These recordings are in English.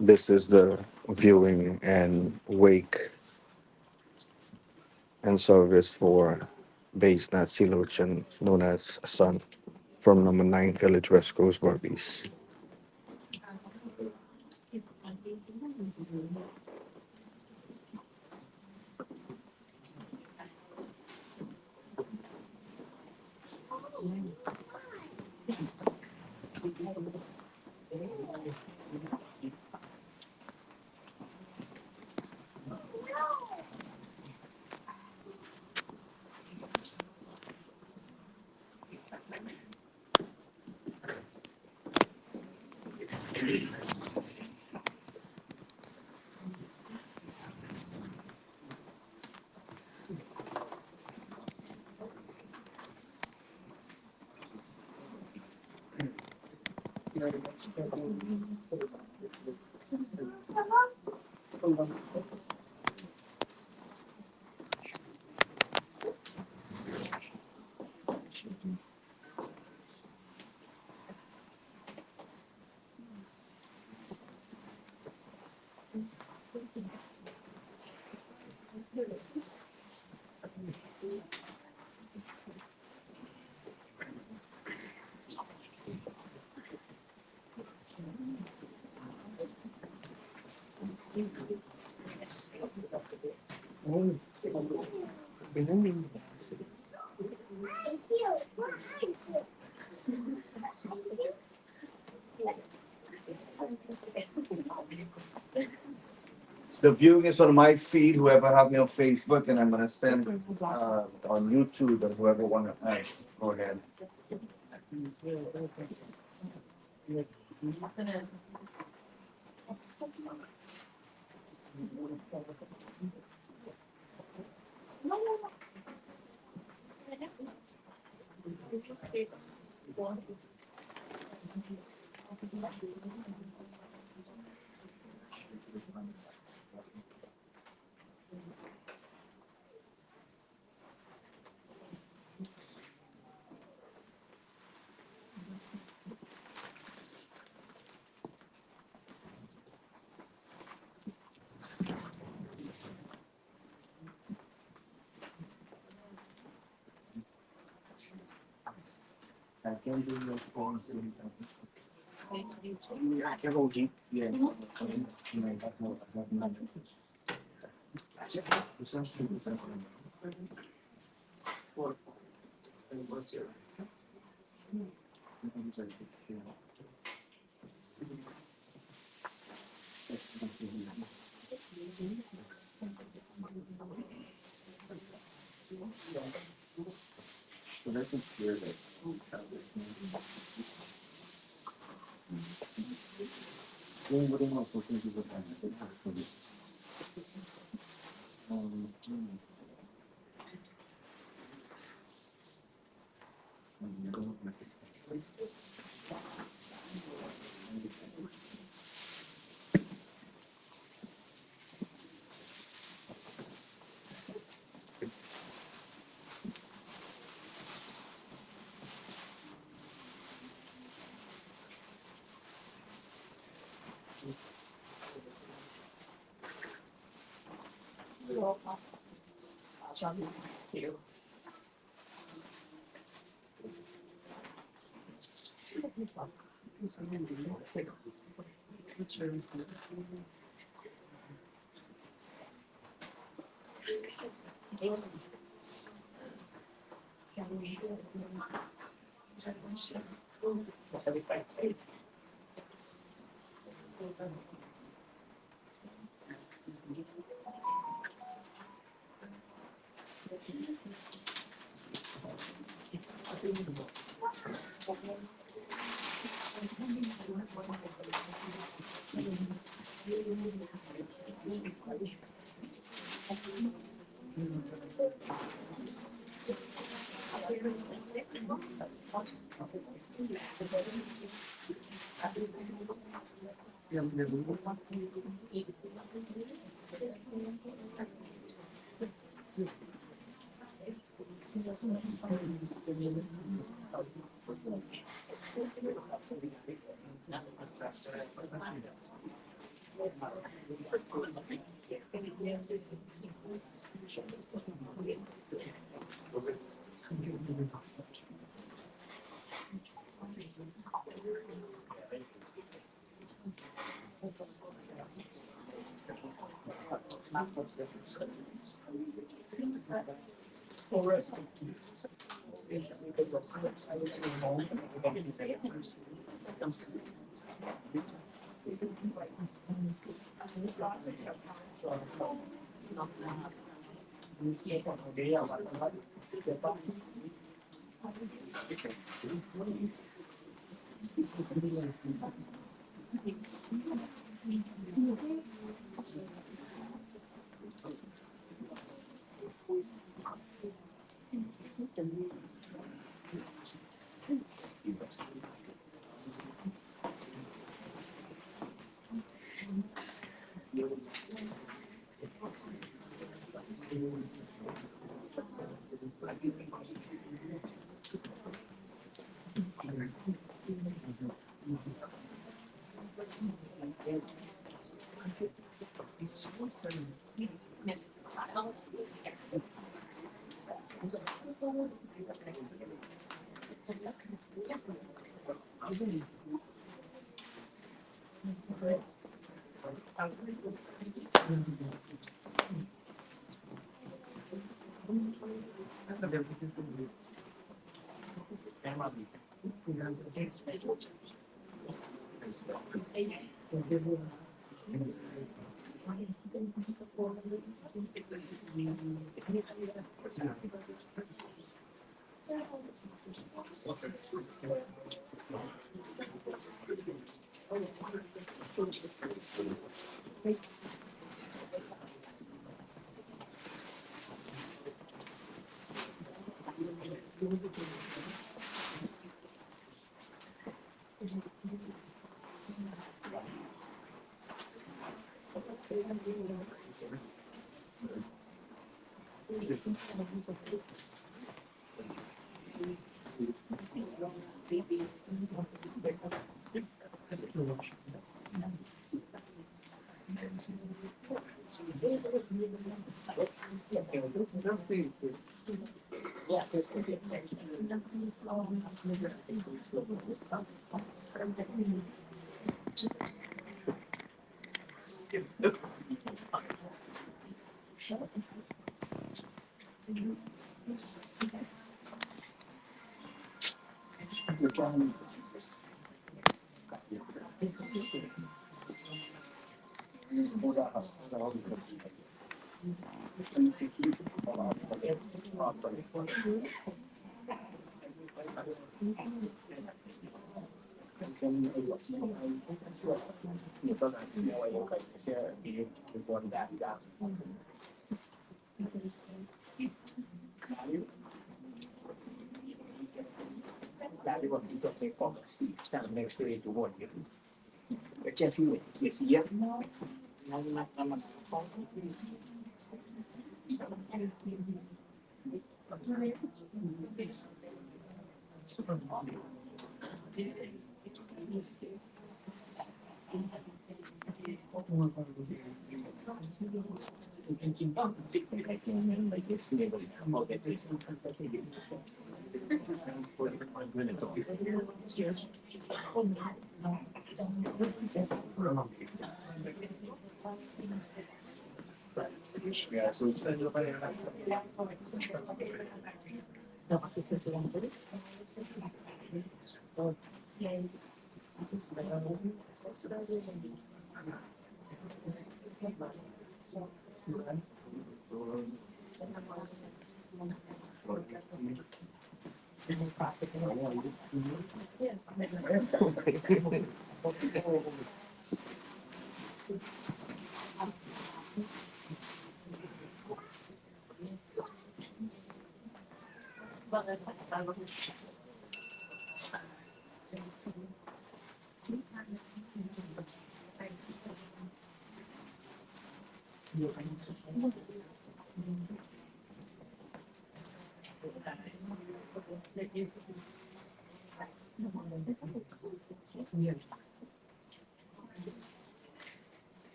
This is the viewing and wake and service for Bajnauth Seelochan, known as Son, from number 9 Village West Coast, Berbice. The viewing is on my feed, whoever have me on Facebook, and I'm going to send on YouTube, and whoever want to go ahead. I can do your phone. I can hold you. Yeah. So that's clear that.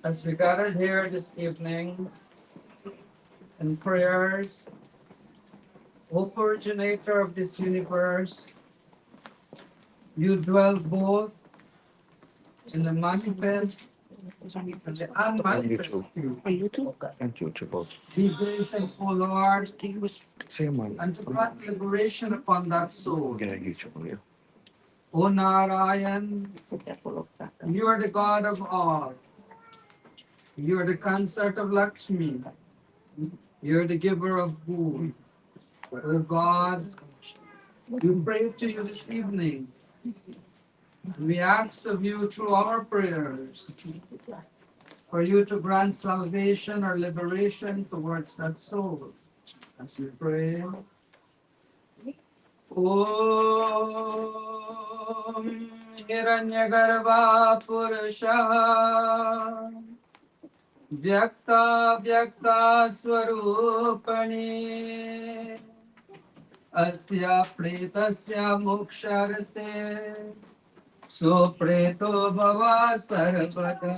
As we gathered here this evening in prayers, O originator of this universe, you dwell both in the manifest and the unmanifest too. On YouTube also. Be gracious, O Lord, Same one. and to grant liberation upon that soul. Yeah, YouTube. Yeah. O Narayan, you are the God of all. You are the consort of Lakshmi. You are the giver of food. O God, we pray to you this evening. We ask of you through our prayers for you to grant salvation or liberation towards that soul. As we pray, Om Hiranyagarbha Purusha Vyakta Vyakta Swarupani Asya Pretasya Moksharte Supreto Bhava Sarvada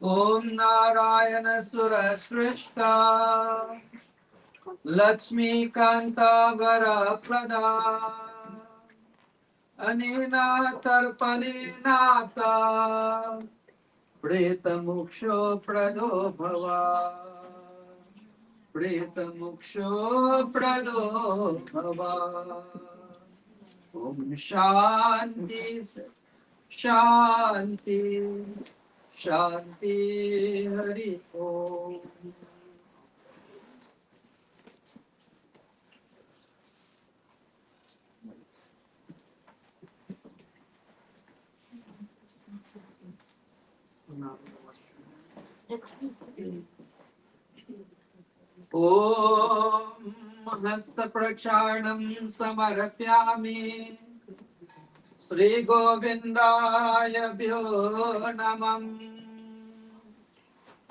Om Narayana Surasrishta Lakshmi Kanta Varaprada Anina Tarpaninata Preta Muksho Prado Bhava Preta Muksho Prado Bhava Om Shanti Shanti Shanti Hari Om. Om Hasta Prakshanam Samarapyami Sri Govindaya Bhyo Namam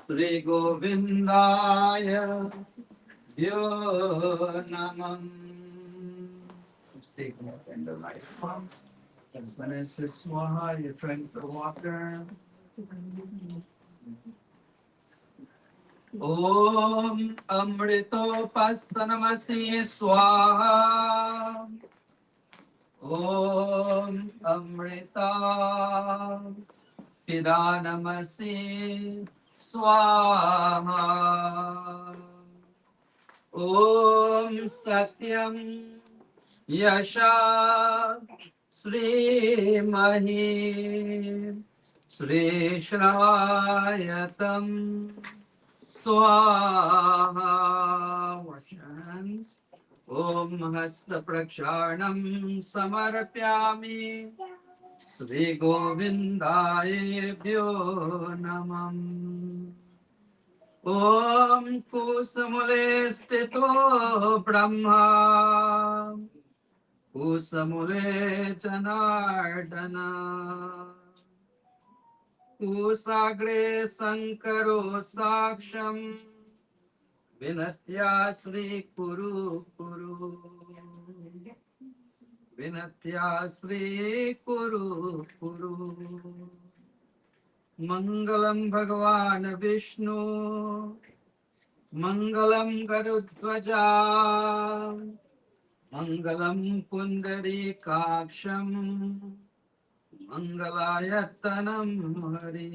Sri Govindaya Bhyo Namam. Let's take a look in the right one. When it says Swaha, you drink the water. Om Amrito Pastanamasi Swaha. Om Amrita Pidanamasi Swaha. Om Satyam Yasha Sri Mahi Sri Shrayatam Swaha. Wash your hands. Om Hasta Prakshanam Samarpyami Sri Govindaya Bhyo Namam. Om Kusamule Stito Brahma Kusamule Janardana Kusagre Sankaro Saksham Vinatya Sri Kuru Kuru विनत्याश्री कुरु कुरु मंगलम भगवान विष्णु मंगलम गरुध्वजा मंगलम पुंडरीकाक्षम मंगलायतनम हरि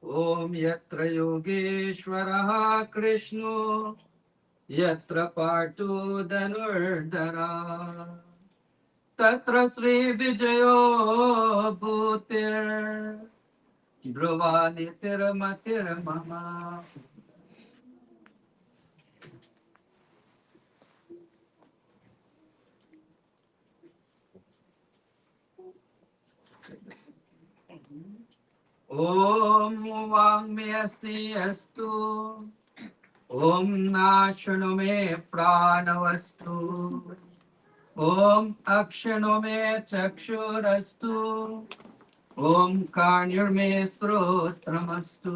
ओम यत्र योगेश्वरः कृष्णो यत्र पार्थो धनुर्धरा तत्र श्री विजयो भूतिर् ध्रुवा नीतिर्मतिर्मम ओम वाङ्मयसि अस्तु ओम नाशनो मे प्राणवस्तु ओम अक्षनो मे चक्षुरस्तु ओम कर्णिर्मे श्रोत्रमस्तु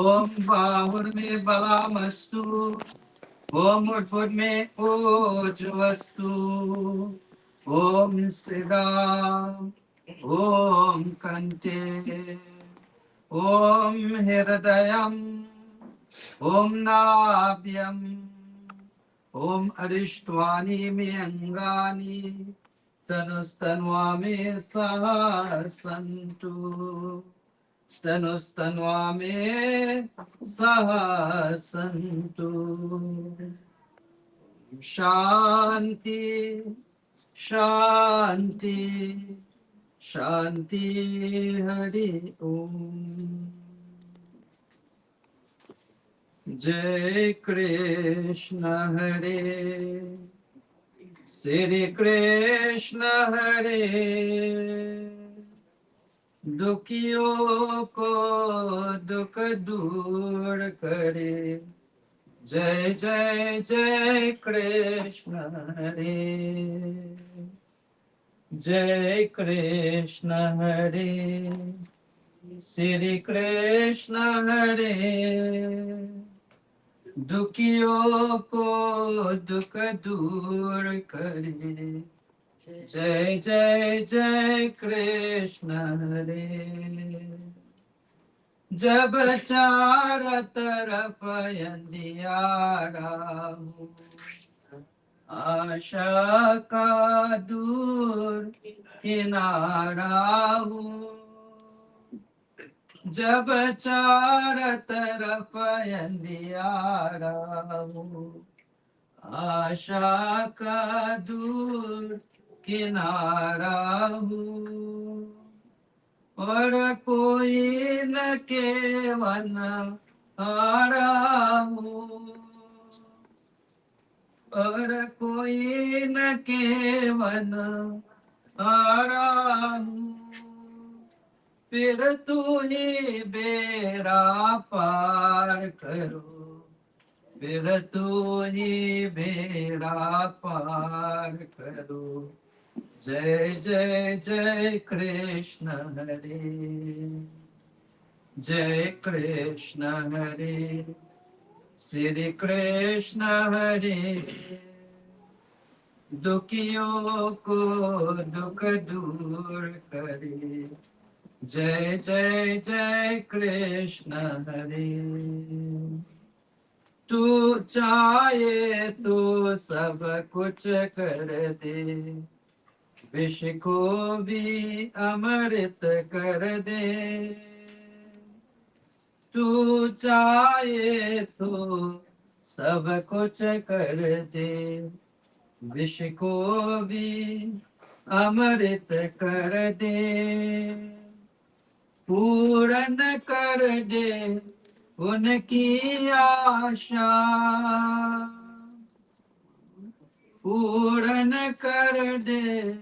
ओम बाहुर्मे बलमस्तु ओम उद्भुर्मे ओजवस्तु ओम सिरा ओम कंते ओम हृदयम ओम नाभ्यम ओम अरिष्टवानि मे अंगानि तनुस्तन्वा मे सह सन्तु तनुस्तन्वा मे सह सन्तु शांति शांति शांति हरि ओम जय कृष्ण हरे श्री कृष्ण हरे दुखियों को दुख दूर करे जय जय जय कृष्ण हरे जय कृष्ण हरे श्री कृष्ण हरे दुखियों को दुख दूर करे जय जय जय कृष्ण हरे जब चार तरफ अंधियारा हो आशा का दूर किनारा हो जब चार तरफ अंधियारा हो आशा का दूर किनारा हो और कोई न केवन हारा हो और कोई न केवन हारा हो फिर तू ही बेड़ा पार करो फिर तू ही बेड़ा पार करो जय जय जय कृष्ण हरे जय कृष्ण हरे श्री कृष्ण हरे दुखियों को दुख दूर करे जय जय जय कृष्ण हरे तू चाहे तो सब कुछ कर दे विष को भी अमृत कर दे तू चाहे तो सब कुछ कर दे विष को भी अमृत कर दे पूर्ण कर दे उनकी आशा पूर्ण कर दे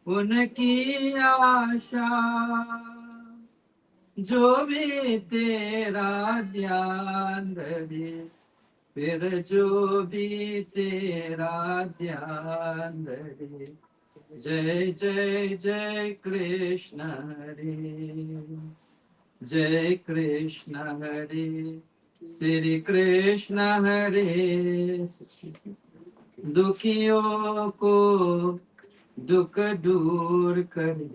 उनकी आशा जो भी तेरा ध्यान धरे फिर जो भी तेरा ध्यान धरे जय जय जय कृष्ण हरे जय कृष्ण हरे श्री कृष्ण हरे दुखियों को दुख दूर करे।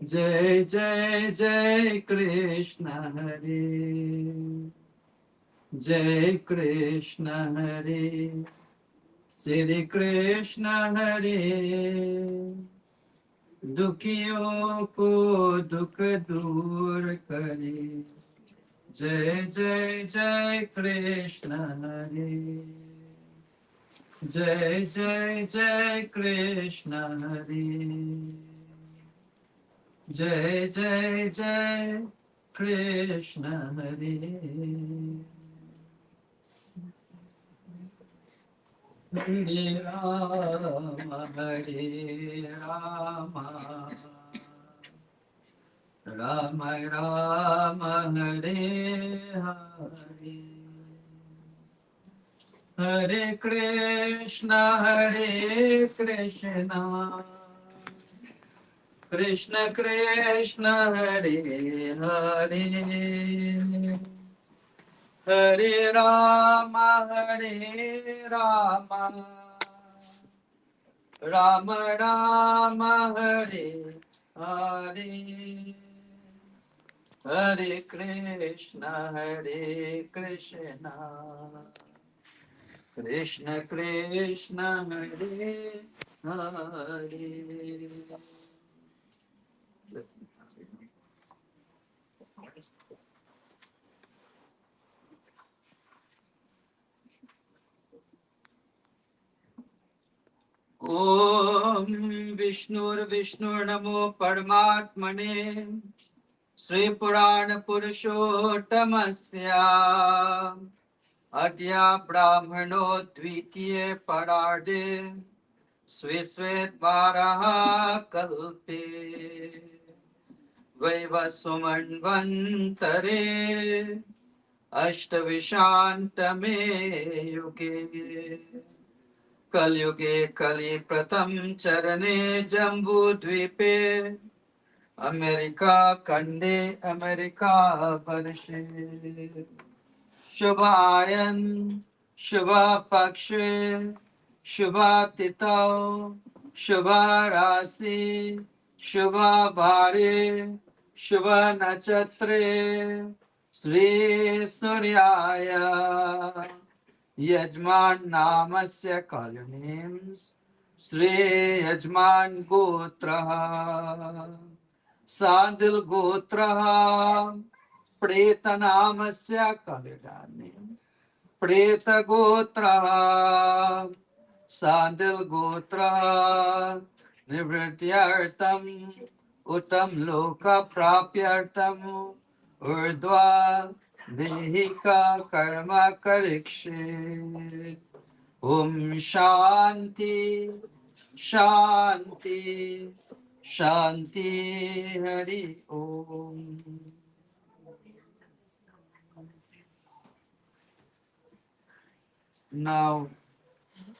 जय जय जय कृष्ण हरे, जय कृष्ण हरे, श्री कृष्ण हरे, दुखियों को दुख दूर करे। जय जय जय कृष्ण हरे, जय जय जय कृष्ण हरे, जय जय जय कृष्ण हरे। हरे राम राम राम हरे हरे, हरे कृष्ण कृष्ण कृष्ण हरे हरे, हरे राम राम राम हरे हरे, हरे कृष्ण कृष्ण कृष्ण हरे हरे। ओम विष्णुर्विष्णुर्नमो परमात्मने, श्री पुराण पुरुषोत्तमस्य अद्य ब्राह्मणो द्वितीये परार्धे स्वे स्वे द्वारः कल्पे वैवस्वमन्वन्तरे अष्टविशान्तमे युगे, कलयुगे कलि प्रथम चरणे जम्बूद्वीपे अमेरिका खंडे अमेरिका वर्षे, शुभायन शुभ पक्षे शुभ तिथौ शुभ राशि शुभ भारे शुभ नक्षत्रे श्री सूर्याय यजमान नामस्य कालनेम श्री यजमान गोत्रः सादिल गोत्रः प्रेत नामस्य कालदाने प्रेत गोत्रः सादिल गोत्रः निवृत्त्यर्थम उत्तम लोक प्राप्त्यर्थम ऊर्ध्वा देहिका कर्म करिष्ये। ओम शांति शांति शांति, हरि ओम। Now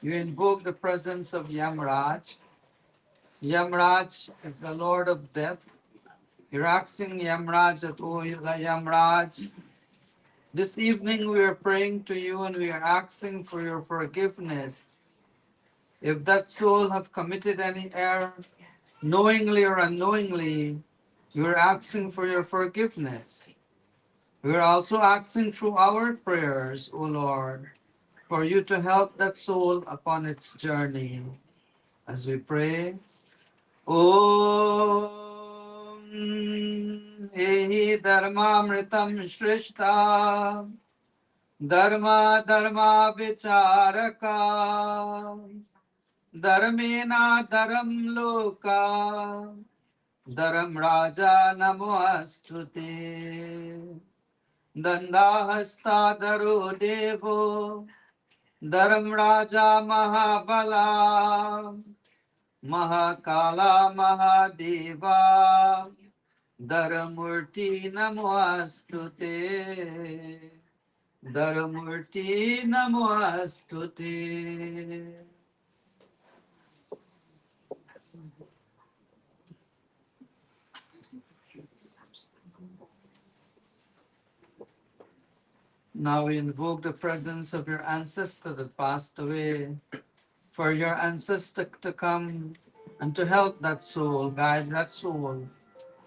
you invoke the presence of Yamraj. Yamraj is the Lord of Death. You're asking Yamraj that, oh Yamraj, this evening we are praying to you and we are asking for your forgiveness. If that soul have committed any error, knowingly or unknowingly, we are asking for your forgiveness. We are also asking through our prayers, O Lord, for you to help that soul upon its journey. As we pray, Om Ehi Dharmamritam Shrishta Dharma Dharma Vicharaka Dharmena Dharam Loka Dharam Raja Namostute Dandahasta Dharo Devo Dharam Raja Mahabala Mahakala Mahadeva Dharamurti Namostute Dharamurti Namostute. Now we invoke the presence of your ancestor that passed away, for your ancestor to come and to help that soul, guide that soul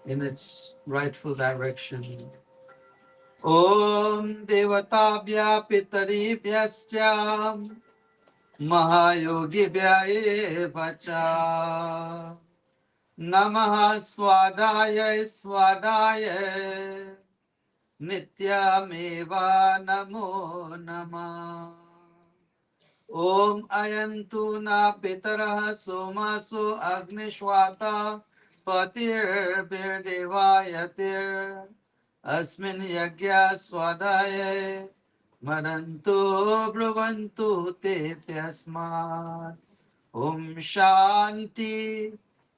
in its rightful direction. Om Devatabhya Pitaribhyascha Mahayogibhya Evacha Namaha Swadaya Swadaya Nityameva Namo Namah. Om Ayantu Na Pitaraha Somaso Agnishwata Patir Birdevayatir Asmin Yagya Swadaya Madantu Brahvantu Te Tyasmat. Om Shanti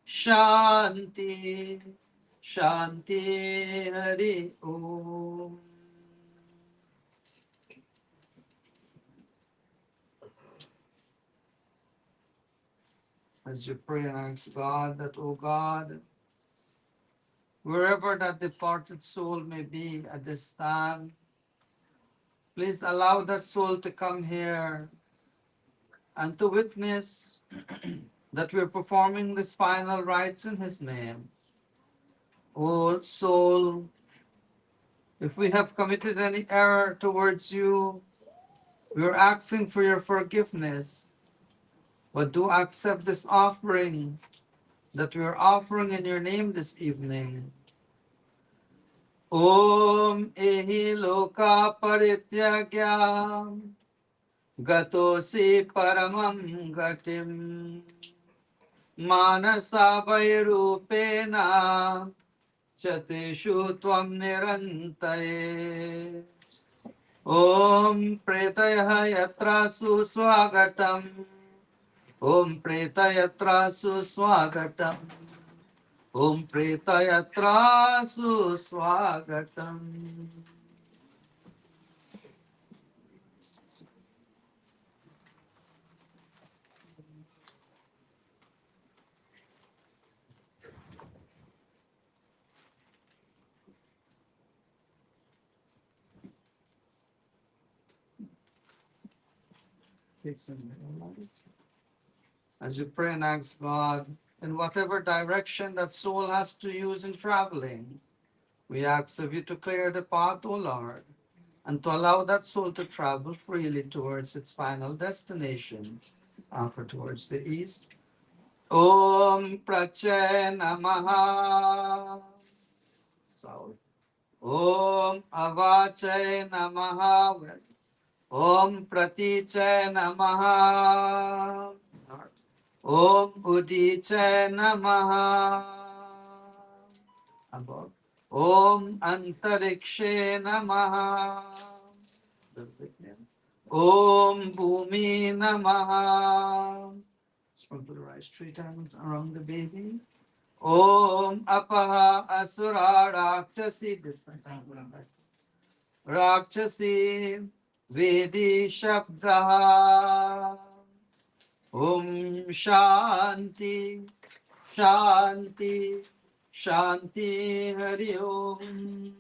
Shanti Shanti Hari Om. As you pray and ask God that, oh God, wherever that departed soul may be at this time, please allow that soul to come here and to witness that we're performing this final rites in His name. Oh soul, if we have committed any error towards you, we're asking for your forgiveness, but do accept this offering that we're offering in your name this evening. Om ehi loka parityagya gatosi paramam gatim manasa vairupena chatishu tvam nirantaye. Om pretaya yatra suswagatam. Om pretayatra suswagatam. Om pretayatra suswagatam. As you pray and ask God, in whatever direction that soul has to use in traveling, we ask of you to clear the path, O Lord, and to allow that soul to travel freely towards its final destination, for towards the east. Om Prache Namaha. South. Om Avache Namaha. West. Om Pratiche Namaha. North. Om Udiche Namaha. Above. Om Antarikshe Namaha. Om Bhumi Namaha. Sprinkle the rice 3 times around the baby. Om Apaha Asura Rakshasi. This time around that. Rakshasi Vedi Shabdaha. Om Shanti Shanti Shanti Hari Om.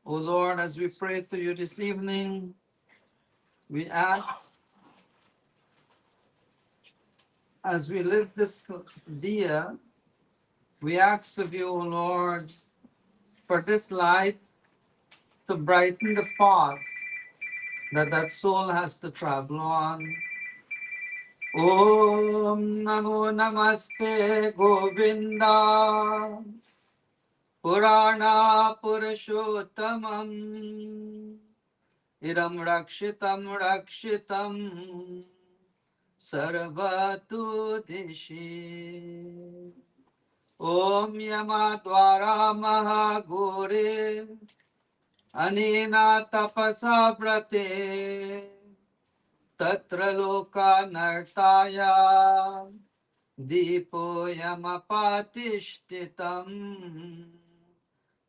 O Lord, as we pray to you this evening, we ask, as we live this dia, we ask of you, O Lord, for this light to brighten the path that soul has to travel on. Om Namo Namaste Govinda Purana Purushottamam Idam Rakshitam Rakshitam Sarvatu Dishi. Om Yamadvara Mahagore Anina Tapasa Brate Tatra Loka Nartaya Dipo Yamapatishtitam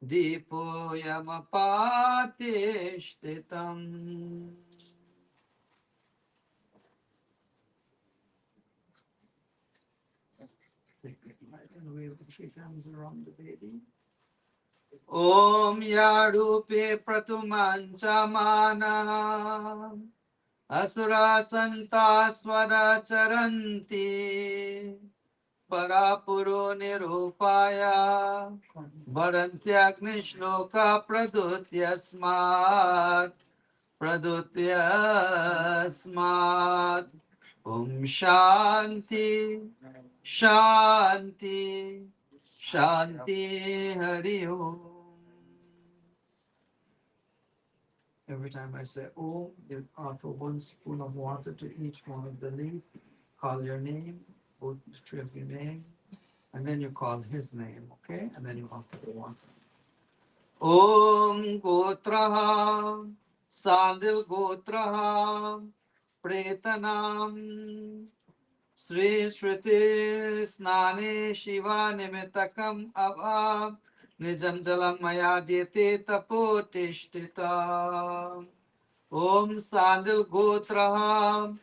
Dipo Yamapatishtitam. Take it light and wave the three hands around the baby. Om Yarupe Pratumanchamana Asura Santa Swara Charanti Parapuro Nirupaya Varantyagnisloka Pradutyasmat Pradutyasmat Om Shanti Shanti Shanti Hari Om. Every time I say Om, you offer one spoon of water to each one of the leaf, call your name, both the tree of your name, and then you call his name, okay? And then you offer the water. Om Gotraha Sadil Gotraha Pretanam Sri Shriti Snane Shiva Nimitakam Abab Nijam Jalam Maya Dhyate Tapo Tishtita Om Sadil Gotraha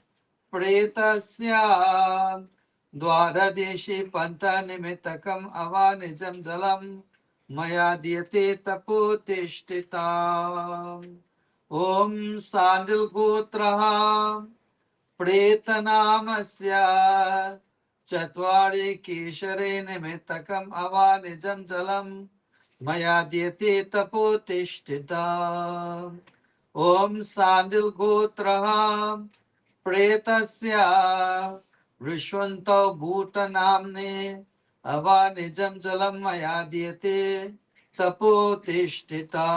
Pretasya Dwaradeshi Panta Nimitakam Ava Nijam Jalam Maya Dhyate Tapo Tishtita Om Sadil Gotraha प्रेतनामस्य चत्वारि केशरे निमित्तकम् अवानिजं जलं मया दीयते तपोतिष्ठिता ॐ सान्दिल् गोत्रः प्रेतस्य विश्वन्तौ भूतनाम्ने अवानिजं जलं मया दीयते तपोतिष्ठिता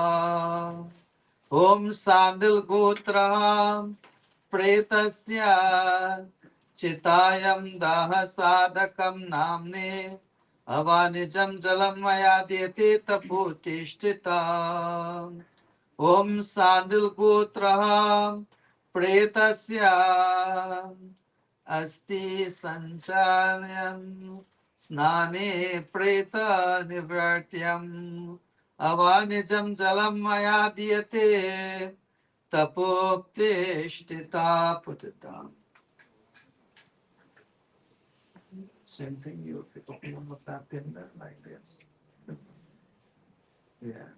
ॐ सान्दिल् गोत्रः प्रेतस्य चितायं दाह साधकं नाम्ने अवानिजं जलं मया दीयते तपोतिष्ठिता ॐ सान्दिल् गोत्रः प्रेतस्य अस्ति सञ्चार्यं स्नाने प्रेत निवृत्त्यम् अवानिजं जलं मया दीयते Tapoptishtita, put it down. Same thing, you open up that pin there like this. Yeah.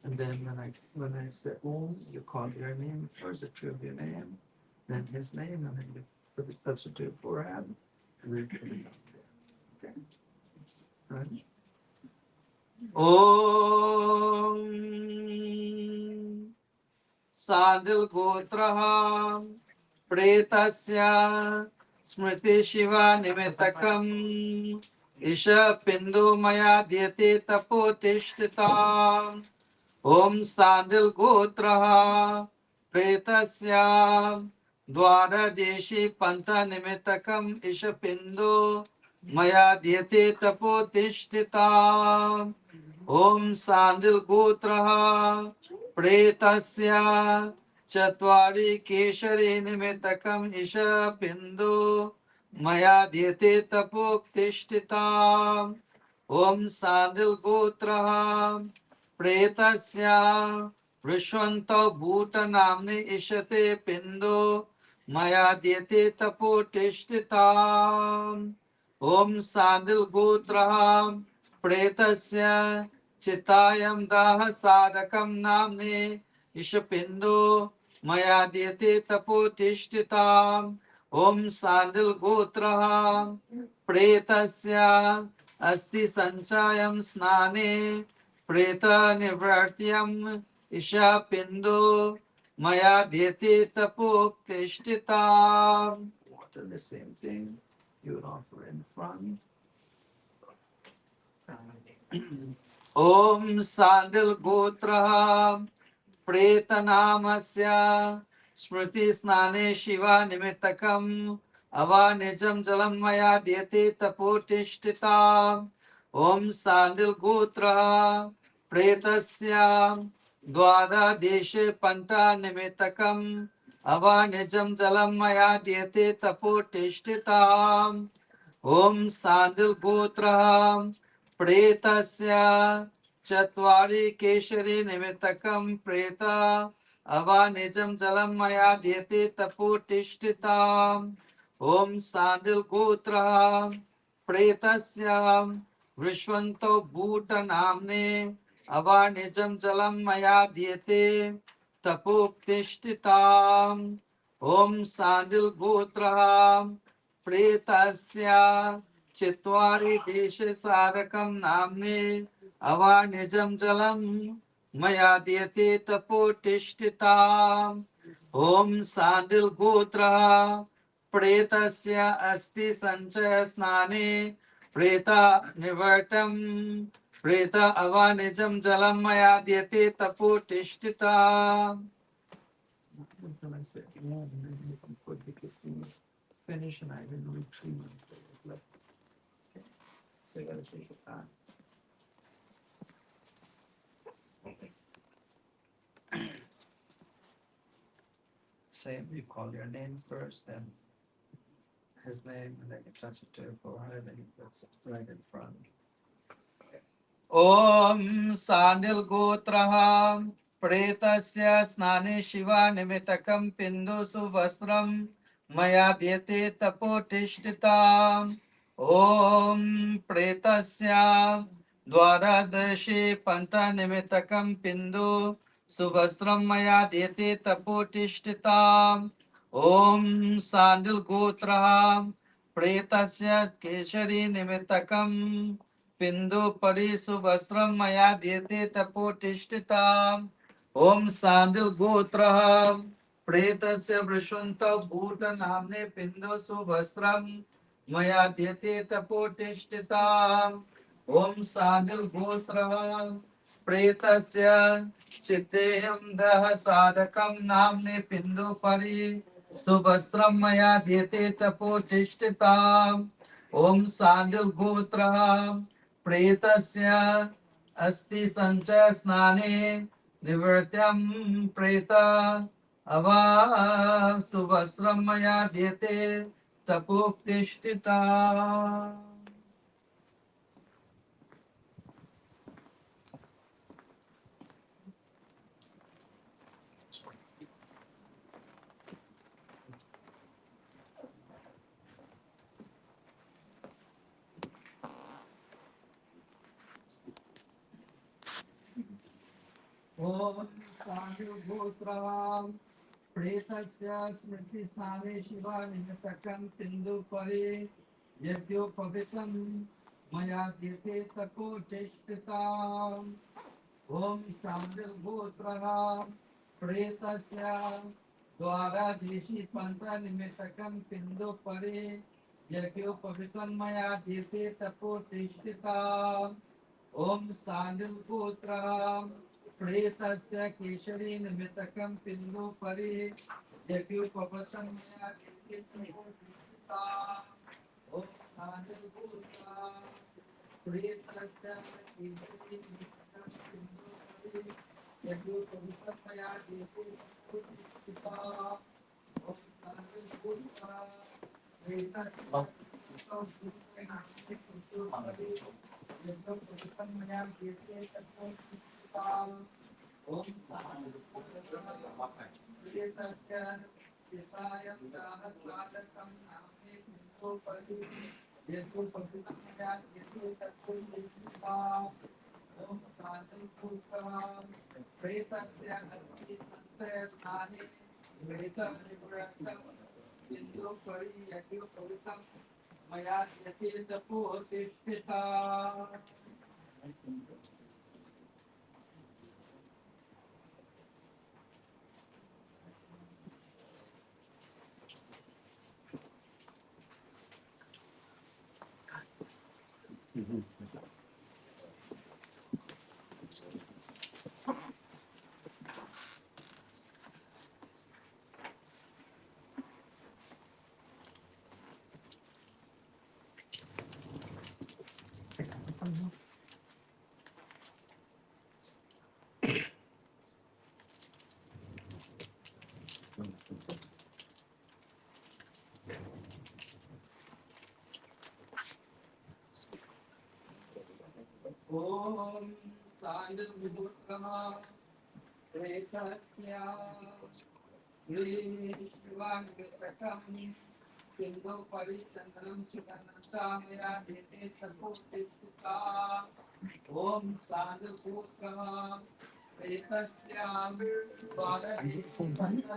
And then when I say Om, you call your name first, the tree of your name, then his name, and then you put it closer to your forehead, and then put it down there. Okay? Right? Om Sadil Gotraha Pretasya Smriti Shiva Nimittakam Isha Pindu Maya Dhyate Tapotishtita Om Sadil Gotraha Pretasya Dwara Deshi Panta Nimittakam Isha Pindu Maya Dhyate Tapotishtita Om Sadil Gotraha Pretasya Chatvari Keshari Nimitakam Isha Pindu Maya Dhyate Tapoktishtita Om Sadil Gotraha Pretasya Vishwanto Bhuta Namni Ishate Pindu Maya Dhyate Tapoktishtita Om Sadil Gotraha Pretasya Chitayam Daha Sadakam Namne Ishapindu Maya Dhyate Tapotishtita Om Sadil Gotraha Pretasya Asti Sanchayam Snane Preta Nivratyam Ishapindu Maya Dhyate Tapotishtita. Water, the same thing you would offer in front. Om Sadil Gotraha Pretanamस्य Smriti Snane Shiva Nimittakam Avanijam Jalam Maya Dhyate Tapotishtita Om Sadil Gotraha Pretasya Dwara Deshe Panta Nimittakam Avanijam Jalam Maya Dhyate Tapotishtita Om Sadil Gotraha Pretasya Chatvari Keshari Nimittakam Preta Avanijam Jalam Maya Dhyate Tapotishtita Om Sadil Gotraha प्रेतस्य विश्वन्तो भूतनाम्ने अवानिजं जलं मया दीयते तपोप्तिष्ठिताम् ॐ सादिलगोत्रः प्रेतस्य चत्वारि देशसारकं नाम्ने अवानिजं जलं मया दीयते तपोतिष्ठिताम् ॐ सादिलगोत्रः प्रेतस्य अस्ति संचय स्नाने प्रेत निवर्तम प्रेत अवानिजं जलं मया दीयते तपोतिष्ठिता finish and I will retrieve it. So you gotta take your time. Same, you call your name first, then his name, and then you touch it to your forehead, and you put it right in front. ॐ सानिल गोत्रः प्रेतस्य स्नाने शिवा निमित्तकं पिन्दु सुवस्त्रं मया दीयते तपोतिष्ठिताम् ॐ प्रेतस्य द्वादशे पन्थ निमित्तकं पिन्दु सुवस्त्रं मया दीयते तपोतिष्ठिताम् ॐ सानिल गोत्रः प्रेतस्य केशरी निमित्तकं पिंदु परिसु वस्त्रं मया दीयते तपोतिष्ठिताम् ॐ सांदिल गोत्रः प्रेतस्य वृषन्तो भूत नाम्ने पिंदु सुवस्त्रं मया दीयते तपोतिष्ठिताम् ॐ सांदिल गोत्रः प्रेतस्य चित्तेयं दह साधकं नाम्ने पिंदु परि सुवस्त्रं मया दीयते तपोतिष्ठिताम् ॐ सांदिल गोत्रः प्रेतस्य अस्ति संचय स्नाने निवृत्त्यं प्रेत अवास्तु वस्त्रं मया दीयते तपोतिष्ठिता ॐ सांदिल गोत्रः प्रेतस्य स्मृति स्नाने शिवा निमित्तकं पिंदु परे यज्ञोपवितं मया दीयते तपोतिष्ठिताम् ॐ सांदिल गोत्रः प्रेतस्य द्वादशे पन्थ निमित्तकं पिंदु परे यज्ञोपवितं मया दीयते तपोतिष्ठिताम् ॐ सांदिल गोत्रः प्रेतस्य केशरी निमित्तकं पिंदु परि यज्ञोपवितं मया दीयते तपोतिष्ठिताम् ॐ सांदिल गोत्रः प्रेतस्य केशरी निमित्तकं पिंदु परि यज्ञोपवितं मया दीयते तपोतिष्ठिताम् ॐ सांदिल गोत्रः प्रेतस्य मया दीयते तपोतिष्ठिता ॐ सांदिल गोत्रः प्रेतस्य श्री शिवानिमित्तकं बिंदु परिचंद्रम सुगंधम चामया देते तपोतिष्ठिता ओम साधुपुत्रः प्रेतस्यां द्वादशेषं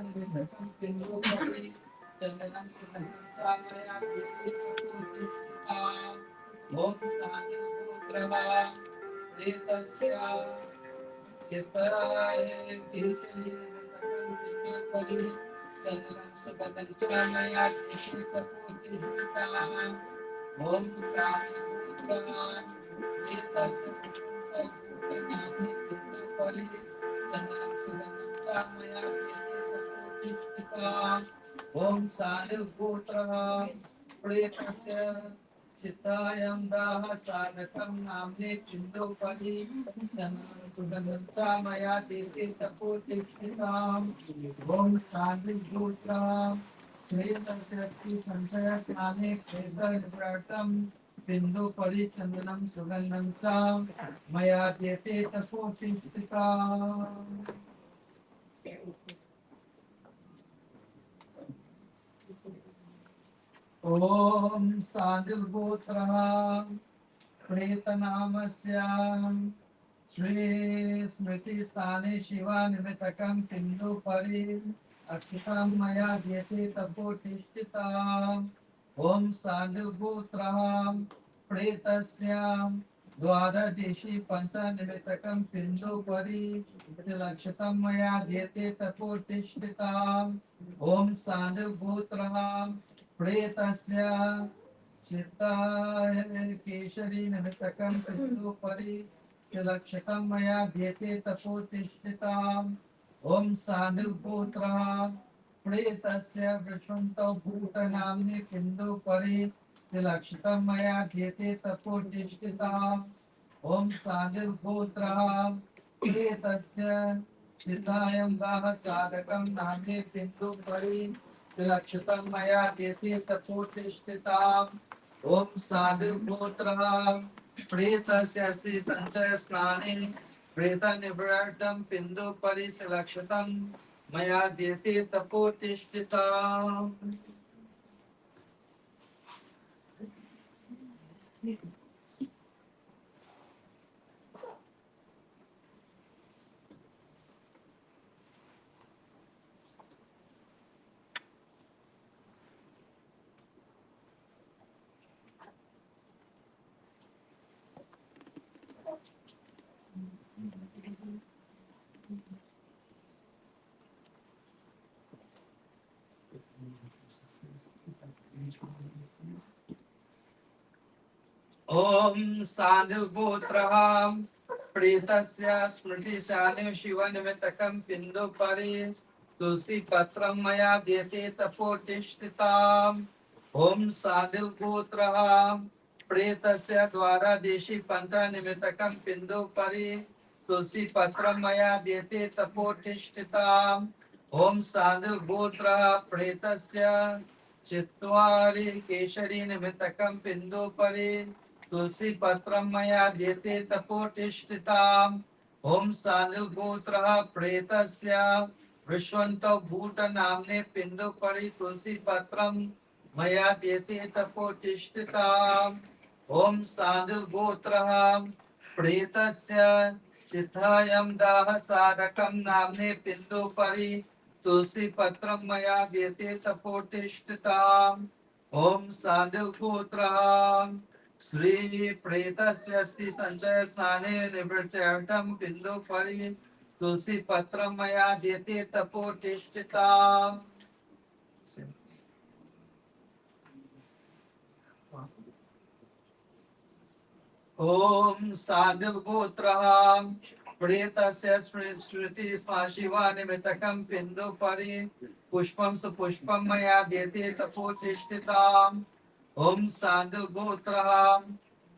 बिंदु परिचंद्रम सुगंधम चामया देते तपोतिष्ठिता ओम साधुपुत्रः प्रेतस्यां चित्राय केशरी परि चंद्रम सुगंधम चामया देते तपोतिष्ठिता ओम साधु पुत्रः एतत्सुनामि परि चंद्रम सुगंधम चामया देते तपोतिष्ठिता ओम साधु पुत्रः प्रेतस्य चित्तायं दाह साधकं नाम्ने चिन्दो परि चंद्रम सुगंधम चामया देते तपोतिष्ठिता ओम साधु पुत्रः श्रेयसंस्कृति संचय ज्ञाने प्रेतनिवृत्तं बिंदु परिचंदनं सुगंधं च मया देते तपोतिष्ठिता ओम साधुगोत्रः प्रेतनामस्य श्री स्मृति स्थाने शिवानिमित्तकं बिंदु परि अक्षितं मया देते तपोतिष्ठिता ओम साधुगोत्रः प्रेतस्य द्वादशेषि पंचनिमित्तकं बिंदु परि लक्षितं मया देते तपोतिष्ठिता ओम साधुगोत्रः प्रेतस्य चित्ताय केशरी निमित्तकं बिंदु परि लक्षितं मया देते तपोतिष्ठिता ओम साधुपुत्रः प्रेतस्य विष्णुतो भूतनाम्नि बिंदु परि लक्षितं मया देते तपोतिष्ठिता ओम साधुपुत्रः प्रेतस्य चित्तायं दाह साधकं नाम्नि बिंदु परि लक्षितं मया देते तपोतिष्ठिता ओम साधुपुत्रः प्रेतस्य श्री संचय स्नाने प्रेतनिवृत्तं बिंदु परि लक्षितं मया देते तपोतिष्ठिता ओम साधुपुत्रः प्रेतस्य स्मृतिशालिं शिवनिमित्तकं बिंदु परि तुलसी पत्रं मया देते तपोतिष्ठिता ओम साधुपुत्रः प्रेतस्य द्वादशेषि पंचनिमित्तकं बिंदु परि तुलसी पत्रं मया देते तपोतिष्ठिता ओम साधुपुत्रः प्रेतस्य चित्वारि केशरी निमित्तकं बिंदु परि तुलसी पत्रं मया देते तपोतिष्ठिता ओम साधुपुत्रः प्रेतस्य विश्वन्तो भूत नाम्ने बिंदु परि तुलसी पत्रं मया देते तपोतिष्ठिता ओम साधुपुत्रः प्रेतस्य चित्तायं दाह साधकं नाम्ने बिंदु परि तुलसी पत्रं मया देते तपोतिष्ठिता ओम साधुपुत्रः श्री प्रेतस्य अस्ति संचय स्नाने निवृत्त्यर्थं बिंदु परि तुलसी पत्रं मया देते तपोतिष्ठिता ओम साधुपुत्रः प्रेतस्य स्मृति शिवा निमित्तकं बिंदु परि पुष्पं सुपुष्पं मया देते तपोतिष्ठिता ओम साधुपुत्रः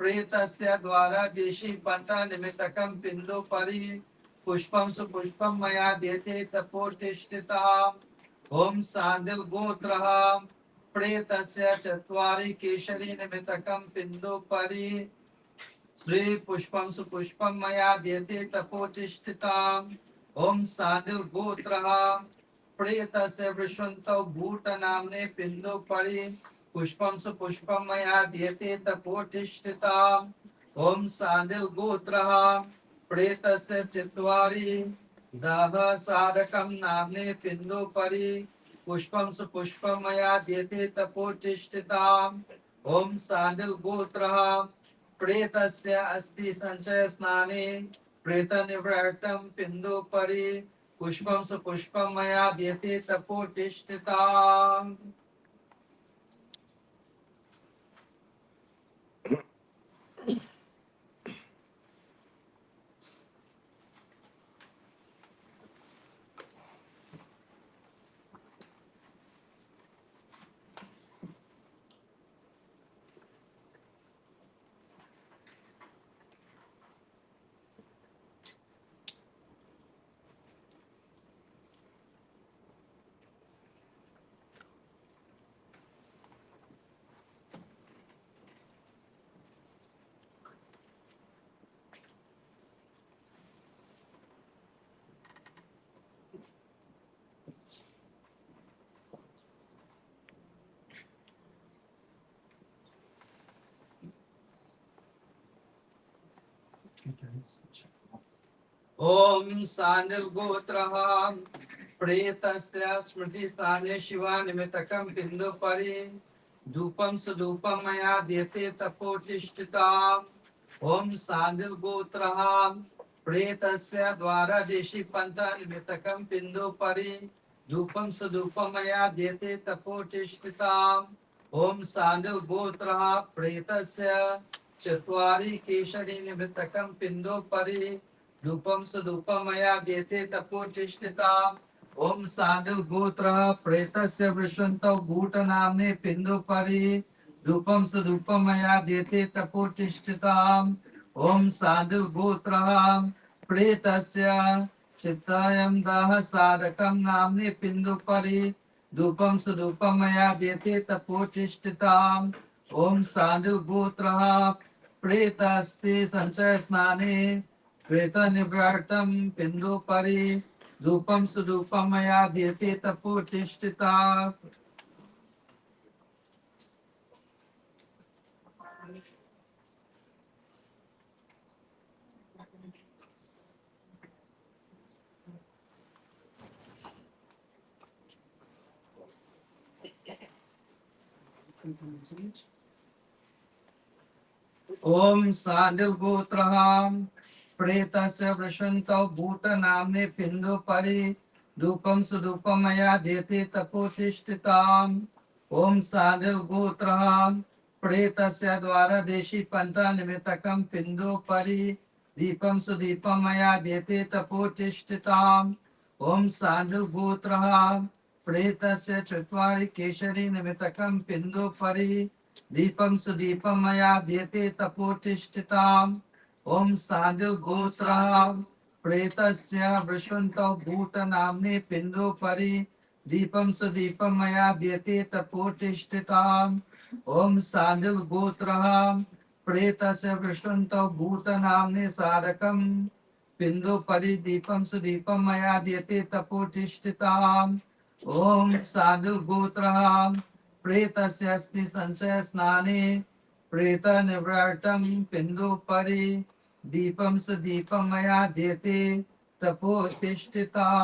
प्रेतस्य द्वादशेषि पंचनिमित्तकं बिंदु परि पुष्पं सुपुष्पं मया देते तपोतिष्ठिता ओम साधुपुत्रः प्रेतस्य चत्वारि केशरी निमित्तकं बिंदु परि श्री पुष्पं सुपुष्पं मया देते तपोतिष्ठिता ओम साधुपुत्रः प्रेतस्य विश्वन्तौ भूतनाम्ने पिण्डोपरि पुष्पं सुपुष्पं मया दीयते तपोतिष्ठिताम् ॐ सान्दिल्गोत्रः प्रेतस्य चत्वारि दाह साधकं नाम्ने पिण्डोपरि पुष्पं सुपुष्पं मया दीयते तपोतिष्ठिताम् ॐ सान्दिल्गोत्रः प्रेतस्य अस्ति संचय स्नाने प्रेत निवृत्तं पिण्डोपरि पुष्पं सुपुष्पं मया दीयते तपोतिष्ठिताम् ॐ सान्दिल्गोत्रः प्रेतस्य स्मृतिस्थाने शिवानिमित्तकं पिण्डोपरि धूपं सुधूपं मया दीयते तपोतिष्ठिताम् ॐ सान्दिल्गोत्रः प्रेतस्य द्वारदेशी पन्थनिमित्तकं पिण्डोपरि धूपं सुधूपं मया दीयते तपोतिष्ठिताम् ॐ सान्दिल्गोत्रः प्रेतस्य चत्वारि केशरी निमित्तकं पिण्डोपरि धूपं सुधूपं मया दीयते तपोतिष्ठिताम् ॐ सान्दिल्गोत्रः प्रेतस्य विश्वन्तौ भूतनाम्ने पिण्डोपरि धूपं सुधूपं मया दीयते तपोतिष्ठिताम् ॐ सान्दिल्गोत्रः प्रेतस्य चित्तायं दाह साधकं नाम्ने पिण्डोपरि धूपं सुधूपं मया दीयते तपोतिष्ठिताम् ॐ सान्दिल्गोत्रः प्रेतस्ते संचय स्नाने प्रेत निवृत्तं पिण्डोपरि धूपं सुधूपं मया दीयते तपोतिष्ठिता ॐ सान्दिल्गोत्रः प्रेतस्य वृषन्तौ भूतनाम्ने पिण्डोपरि धूपं सुधूपं मया दीयते तपोतिष्ठिताम् ॐ सान्दिल्गोत्रः प्रेतस्य द्वारदेशी पन्थनिमित्तकं पिण्डोपरि दीपं सुदीपं मया दीयते तपोतिष्ठिताम् ॐ सान्दिल्गोत्रः प्रेतस्य चत्वारि केशरी निमित्तकं पिण्डोपरि दीपं सुदीपं मया दीयते तपोतिष्ठिताम् ॐ सान्दिल्गोत्रः प्रेतस्य वृषन्तौ भूतनाम्ने पिण्डोपरि दीपं सुदीपं मया दीयते तपोतिष्ठिताम् ॐ सान्दिल्गोत्रः प्रेतस्य वृषन्तौ भूतनाम्ने साधकं पिण्डोपरि दीपं सुदीपं मया दीयते तपोतिष्ठिताम् ॐ सान्दिल्गोत्रः प्रेतस्य अस्ति संचय स्नाने प्रेत निवृत्तं पिण्डोपरि दीपं सुदीपं मया दीयते तपोतिष्ठिताम्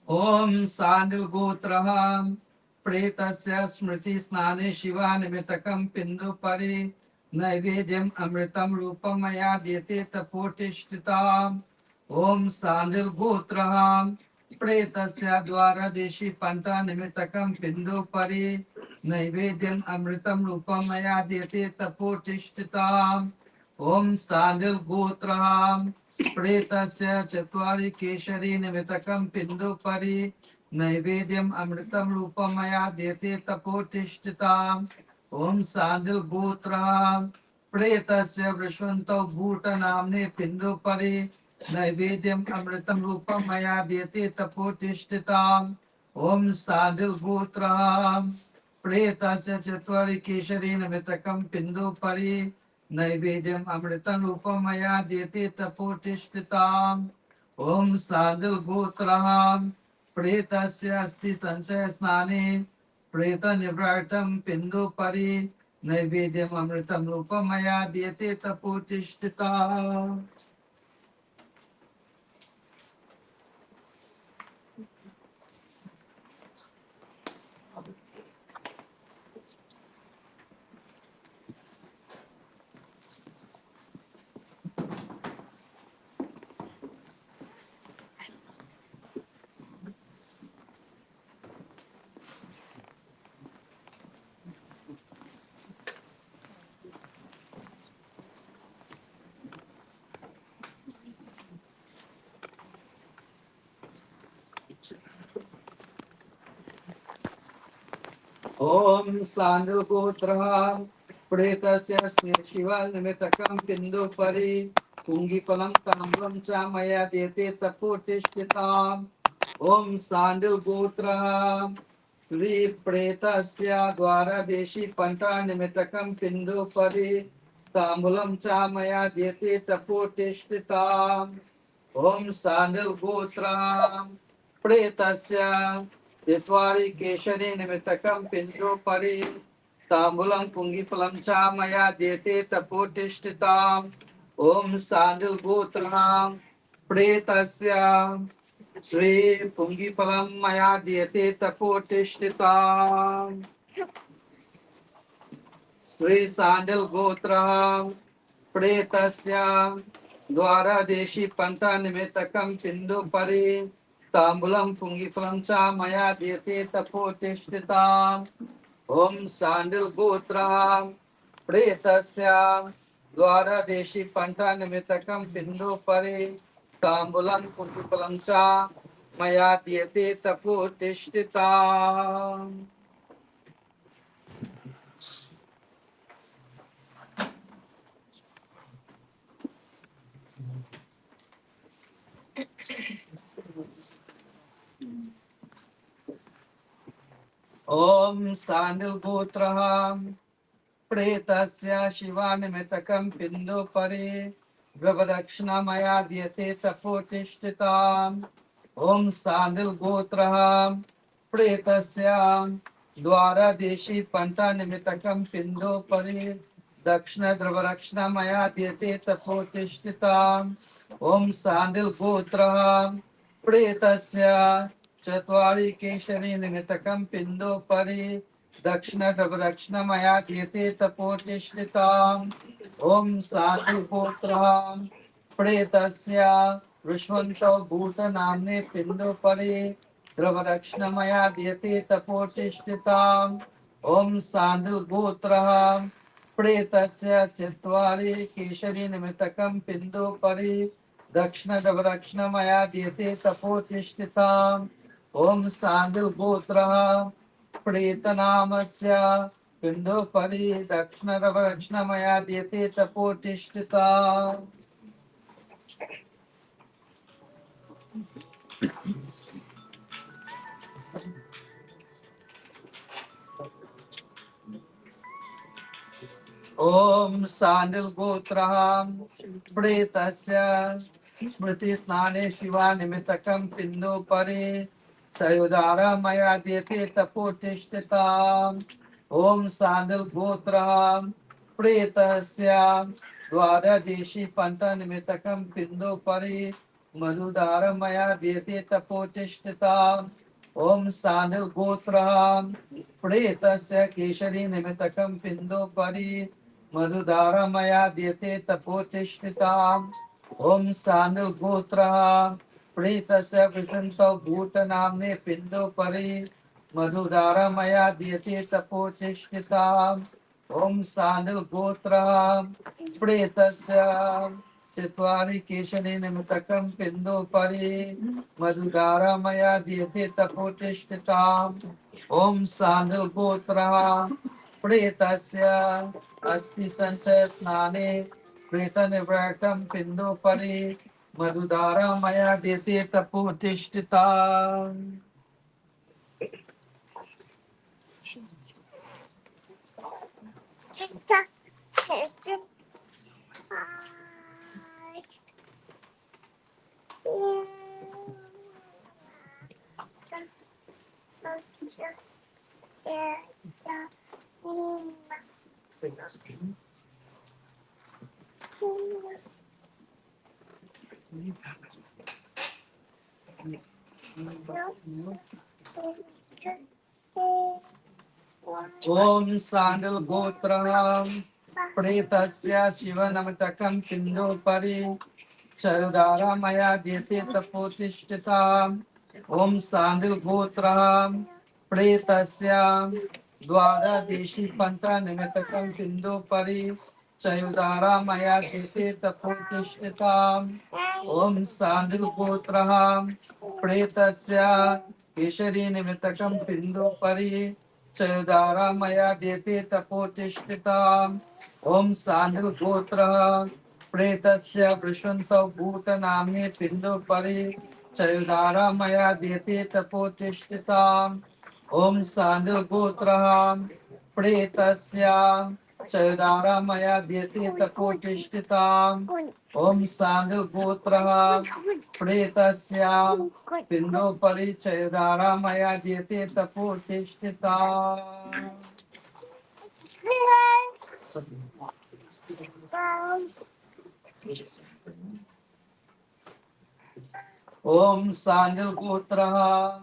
ॐ सान्दिल्गोत्रः प्रेतस्य स्मृति स्नाने शिवानिमित्तकं पिण्डोपरि नैवेद्यम् अमृतं रूपं मया दीयते तपोतिष्ठिताम् ॐ सान्दिल्गोत्रः प्रेतस्य द्वारदेशी पन्थनिमित्तकं पिण्डोपरि नैवेद्यम् अमृतं रूपं मया दीयते तपोतिष्ठिताम् ओम सादिल गोत्रः प्रेतस्य चत्वारि केशरी निमितकं पिंडोपरि नैवेद्यम अमृतम रूपम मया देते तपोतिष्ठिताम् ओम सादिल गोत्रः प्रेतस्य वृष्वन्तो भूत नाम्ने पिंडोपरि नैवेद्यम अमृतम रूपम मया देते तपोतिष्ठिताम् ओम सादिल गोत्रः प्रेतस्य चत्वारि केशरी निमितकं पिंडोपरि नैवेद्यम अमृतम रूपम मया देते तपोतिष्ठिताम् ओम साधु गोत्रः प्रेतस्य अस्ति संशय स्नाने प्रेत निवृत्तम पिंडोपरि नैवेद्यम अमृतम रूपम मया देते तपोतिष्ठिताम् ओम साधु गोत्रः प्रेतस्य शिवा निमितकं पिंडोपरि पुंगिफलं ताम्रं च मया देते तपोतिष्ठिताम् ओम सांडिल गोत्र श्री प्रेतस्य द्वारदेशी पंटा निमितकं पिंडोपरि तांबूलं च मया देते तपोतिष्ठिताम् ओम सांडिल गोत्र प्रेतस्य चत्वारि केशरी निमितकं पिंडोपरि तांबूलं पुंगिफलं च मया देते तपोतिष्ठिताम् ओम सांडिल गोत्र प्रेतस्य श्री पुंगिफलं मया दीयते तपोतिष्ठिताम् श्री सांडल गोत्र प्रेतस्य द्वारदेशी पंथा निमित्तकं पिंडोपरि तांबूलं पुंगिफलं च मया दीयते तपोतिष्ठिताम् ओम सांडल गोत्र प्रेतस्य द्वारदेशी पंथा निमित्तकं पिंडोपरि तांबूलं पुंगिफलं च मया दीयते तपोतिष्ठिताम् ओम सांडल गोत्र प्रेतस्य शिवानिमितकं पिंडोपरि द्रवदक्षिणा मया दीयते तपोतिष्ठिताम् ओम सांडल गोत्र प्रेतस्य द्वारदेशी पंथा निमितकं पिंडोपरि दक्षिण द्रवदक्षिणा मया दीयते तपोतिष्ठिताम् ओम सांडल गोत्र प्रेतस्य चत्वारि केशरी निमितकं पिंडोपरि दक्षिण दक्षिण मया दीयते तपोतिष्ठिताम् ओम साधु गोत्र प्रेतस्य विश्वन्तो भूत नाम्ने पिंडोपरि द्रवदक्षिण मया दीयते तपोतिष्ठिताम् ओम साधु गोत्र प्रेतस्य चत्वारि केशरी निमितकं पिंडोपरि दक्षिण दक्षिण मया दीयते तपोतिष्ठिताम् ओम सांडल गोत्र प्रेतनामस्य पिंडोपरि दक्षिण दक्षिण मया दीयते तपोतिष्ठिताम् ओम सांडल गोत्र प्रेतस्य स्मृति स्नाने शिवा निमितकं पिंडोपरि तयोदारा मया दीयते तपोतिष्ठिताम् ओम सांडल गोत्र प्रेतस्य द्वारदेशी पंथा निमितकं पिंडोपरि मधुदार मया दीयते तपोतिष्ठिताम् ओम सांडल गोत्र प्रेतस्य केशरी निमितकं पिंडोपरि मधुदार मया दीयते तपोतिष्ठिताम् ओम सांडल गोत्र प्रेतस्य विशंसो भूत नाम्ने पिंडोपरि मधुदार मया दीयते तपोतिष्ठिताम् Om Sandil Gotra Pretasya Chatvari Keshane Nimitakam Pindu Pari Madhudara Maya Dhyate Tapotishtitam Om Sandil Gotra Pretasya Asti Sanchaya Snane Preta Nivratam Pindu Pari Madhudara Maya Dhyate Tapotishtitam. Om Sandal Gotram Pretasya Shivanamatakam Pindu Pari Chaudara Maya Dhyate Tapotishtitam Om Sandal Gotram Pretasya Dwara Deshi Panta Nimitakam Pindu Pari Chaudara Maya Dhyate Tapotishtitam Om Sandal Gotram Pretasya Keshari Nimitakam Pindu Pari Chaudara Maya Dete Tapotishtitam Om Sandil Gotra Pretasya Vrishvanta Bhuta Namne Pindu Pari Chaudara Maya Dete Tapotishtitam Om Sandil Gotra Pretasya Chaudara Maya Dete Tapotishtitam Om Sandil Gotra Pretasya Pindu Parichaya Maya Dhyate Tapotishthita. Om Sandil Putra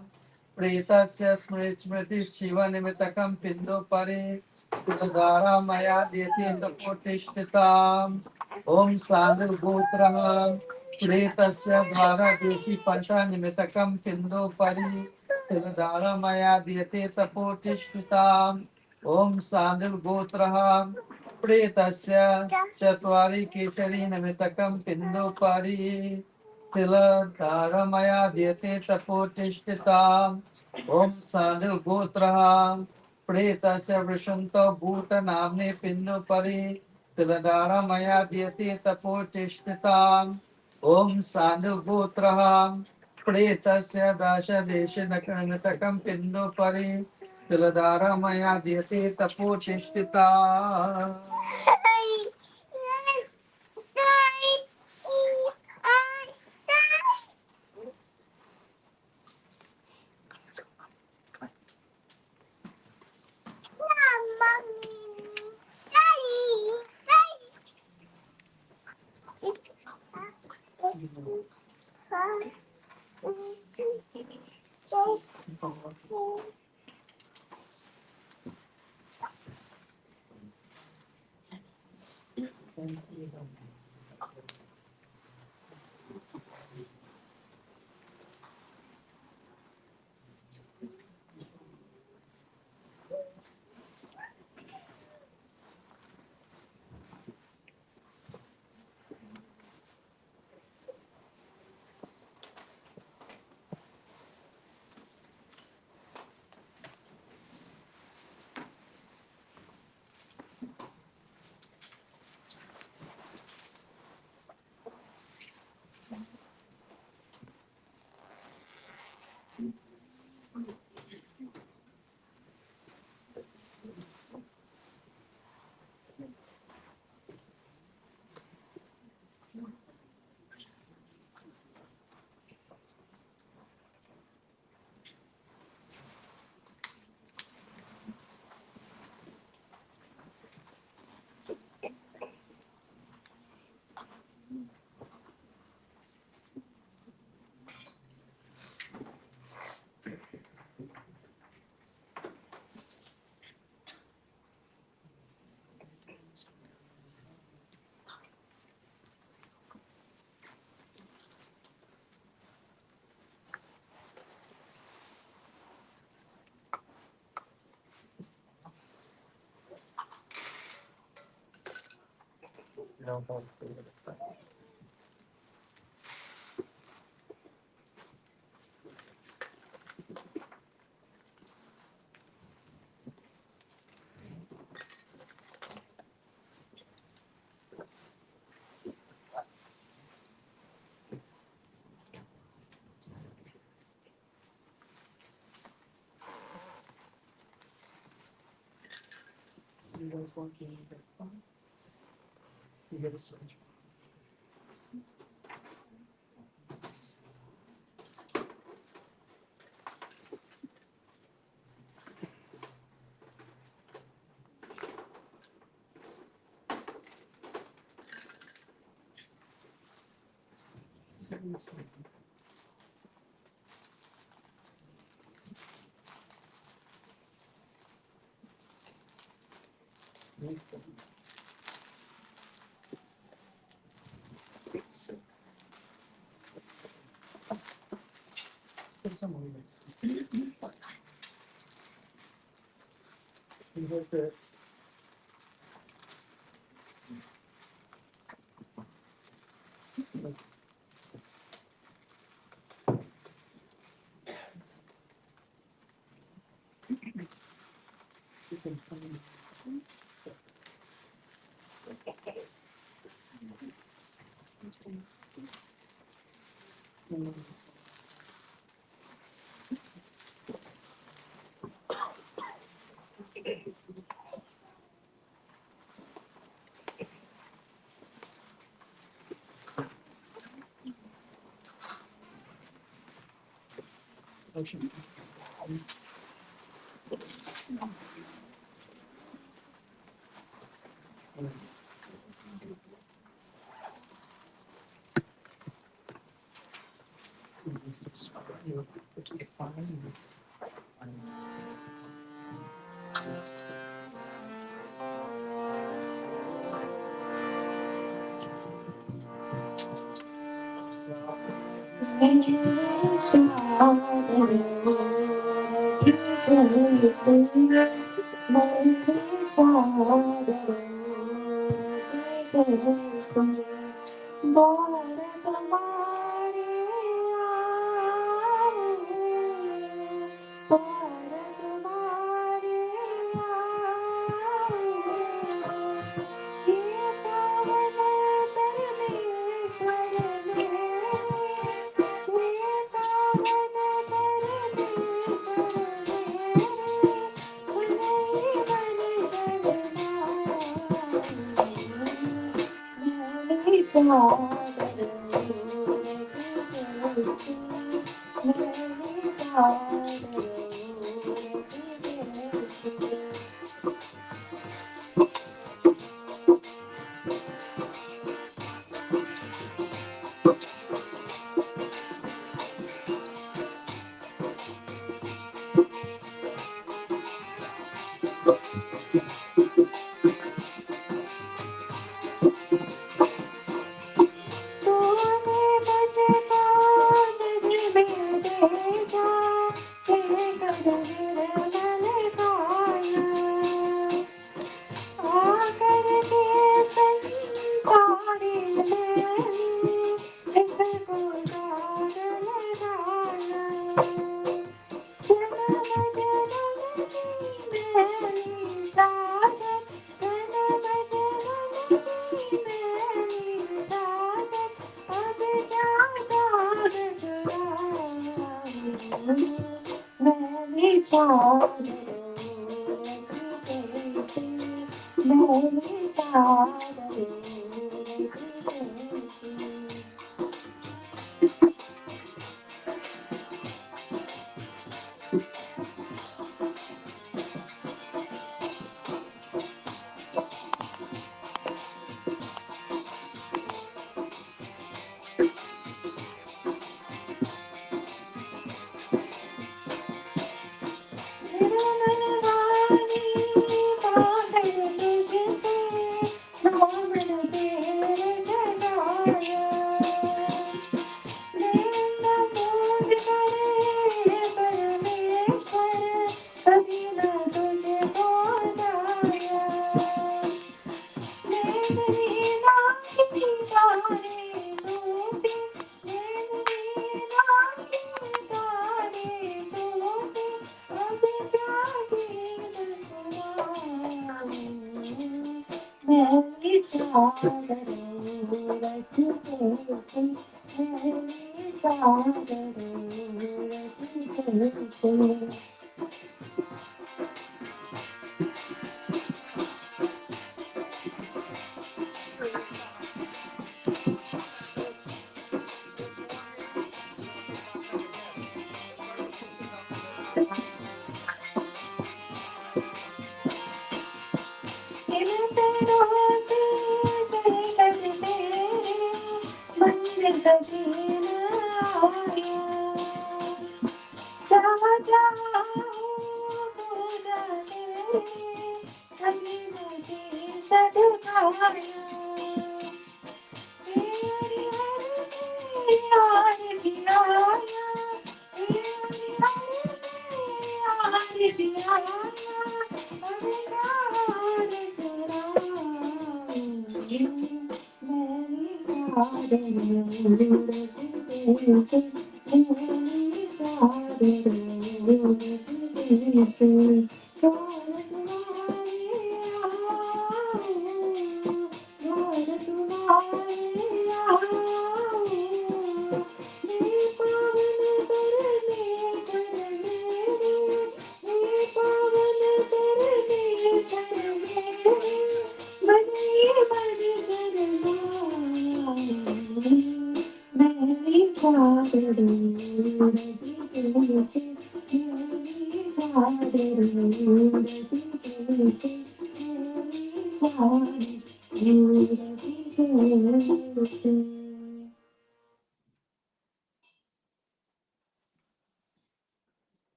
Pretasya Smriti Shiva Nimitakam Pindu Pari Tuladara Maya Dhyate Tapotishthita. Om Sandil Putra Pretasya Dvara Deshi Pancha Nimitakam Pindu Pari Tuladara Maya Dhyate Tapotishthita. Om Sandil Putra Pretasya Chatvari Keshari Nimitakam Pindu Pari Tila Dharamaya Dhyate Tapotishtitam Om Sadhu Gotra Pretasya Vrishanta Bhuta Namne Pindu Pari Tila Dharamaya Dhyate Tapotishtitam Om Sadhu Gotra Pretasya Dasha Desha Nakanatakam Pindu Pari Tila Dharamaya Dhyate Tapotishtitam.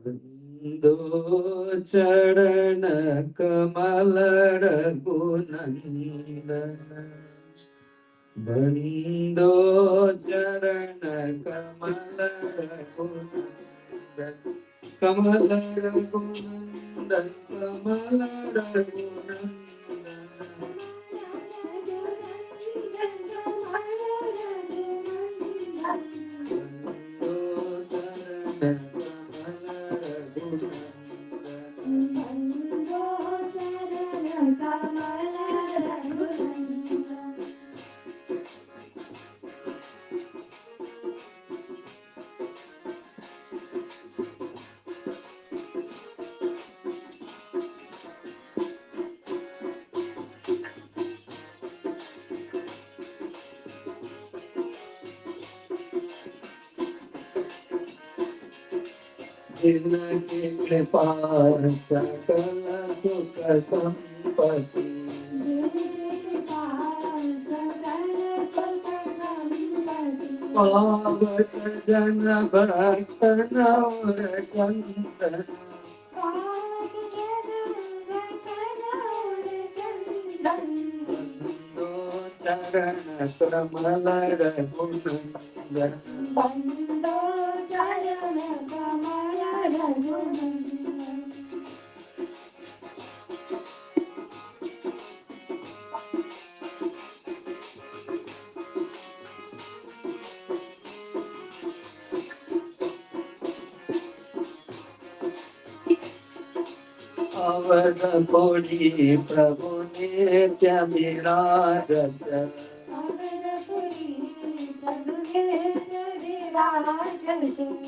बंदो चरण कमल रघुनंदन बंदो चरण कमल रघुनंदन कमल रघुनंदन कमल रघुनंदन जिनकी कृपा सकल सुख संपत्ति पावत जन भक्त नवर चंदन चरण कमल रघुनंदन बंदो चरण कमल रघुनंदन अवधपुरी प्रभु नित्य विराजत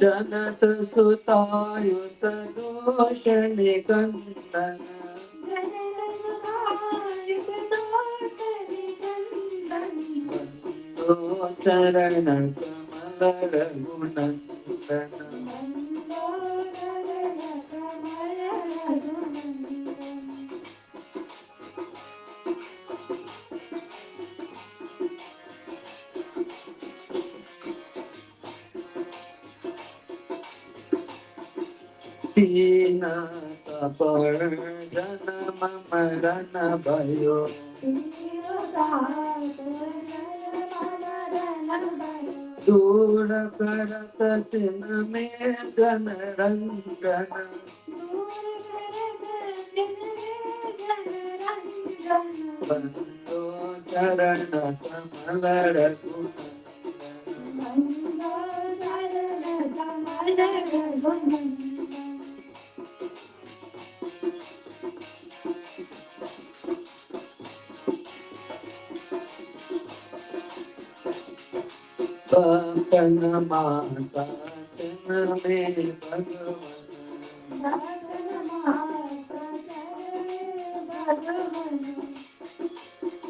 जनत सुतायुत दोष निकंदन बंदो चरण कमल रघुनंदन दीन कपड़ जन्म मरण भयो दूर करत चिन में जन रंजन बंदो चरण कमल रघुनंदन बकन माता चिन में भगवन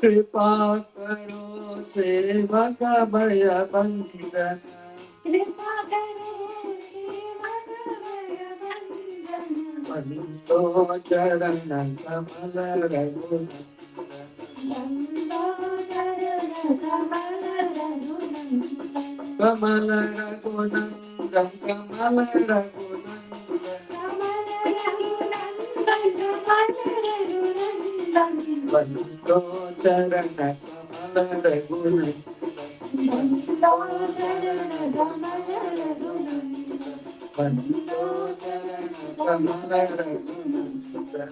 कृपा करो सेवक भय बंदन कृपा करो सेवक भय बंदन बंदो चरण कमल रघुनंदन बंदो चरण कमल रघुनंदन कमल रघुनंदन कमल रघुनंदन बंदो चरण कमल रघुनंदन बंदो चरण कमल रघुनंदन बंदो चरण कमल रघुनंदन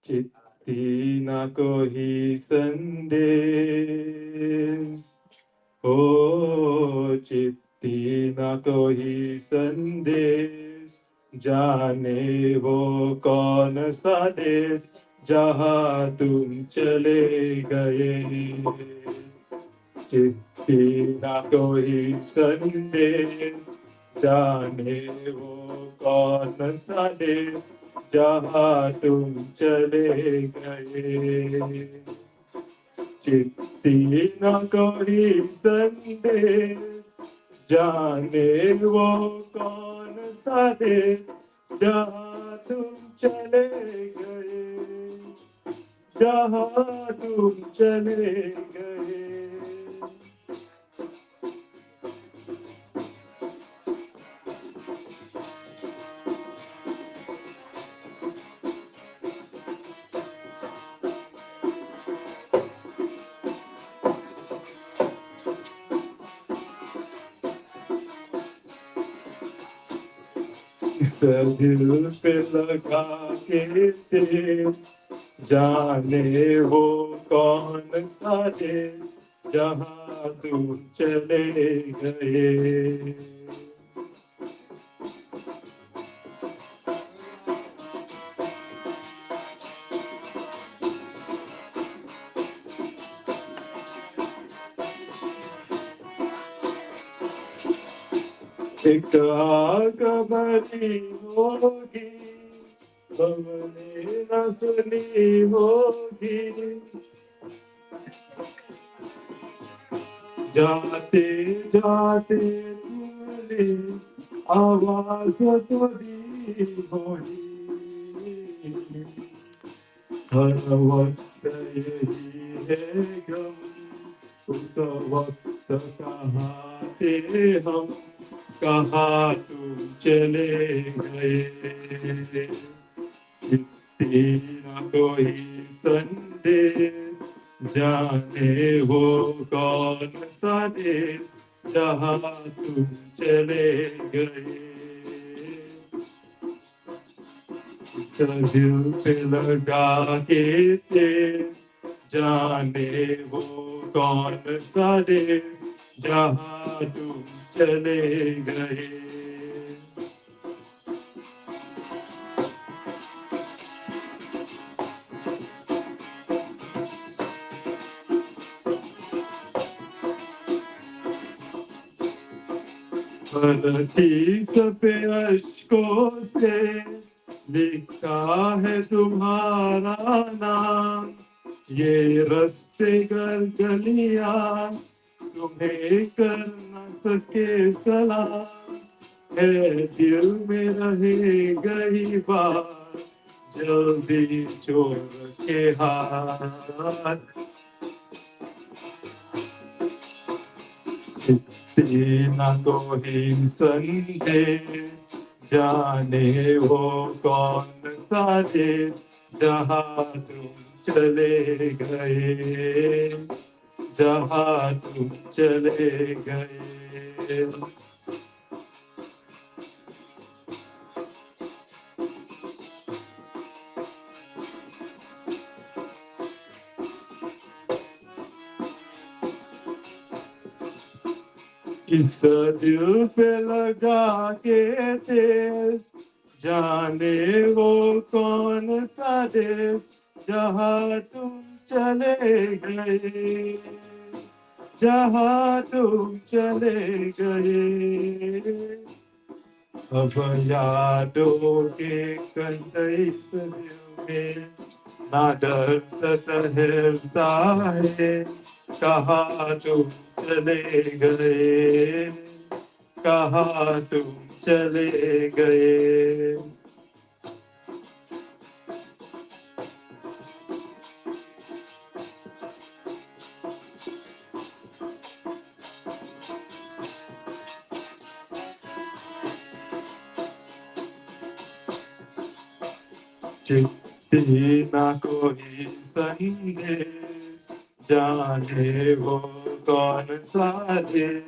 चित्ती न कोई संदेश ओ चित्ती न कोई संदेश जाने वो कौन सा देश जहाँ तुम चले गए चिट्ठी ना कोई संदेश जाने वो कौन सा देश जहाँ तुम चले गए चिट्ठी ना कोई संदेश जाने वो कौन सा देश जहाँ तुम चले गए जहाँ तुम चले गए दिल पे लगा के थे जाने वो कौन सा देश जहाँ तुम चले गए एक आग भरी होगी हमने न सुनी होगी जाते जाते तुमने आवाज तो दी होगी, हर वक्त यही है गम, उस वक्त कहाँ थे हम, कहाँ तुम चले गए। चिट्ठी न कोई संदेश, जाने वो कौन सा देश, जहाँ तुम चले गए। दिल पे लगा के थे, जाने वो कौन सा देश, जहाँ तुम चले गए। हर चीज पे अश्कों से लिखा है तुम्हारा नाम, ये रस्ते कर गलियां तुम्हें कर न सके सलाम, है दिल में रहे गई बात, जल्दी छोड़ के हाथ। ना कोई संदेश, जाने वो कौन सा देश, जहाँ तुम चले गए, जहाँ तुम चले गए। इस दिल पे लगा के तेज, जाने वो कौन सा देश, जहाँ तुम चले गए, जहाँ तुम चले गए। अब यादों के कंटे इस दिल में ना दर्द ठहरता है, कहाँ तुम चले गए, कहाँ तुम चले गए। चिट्ठी ना कोई संदेश, जाने वो कौन सा देश,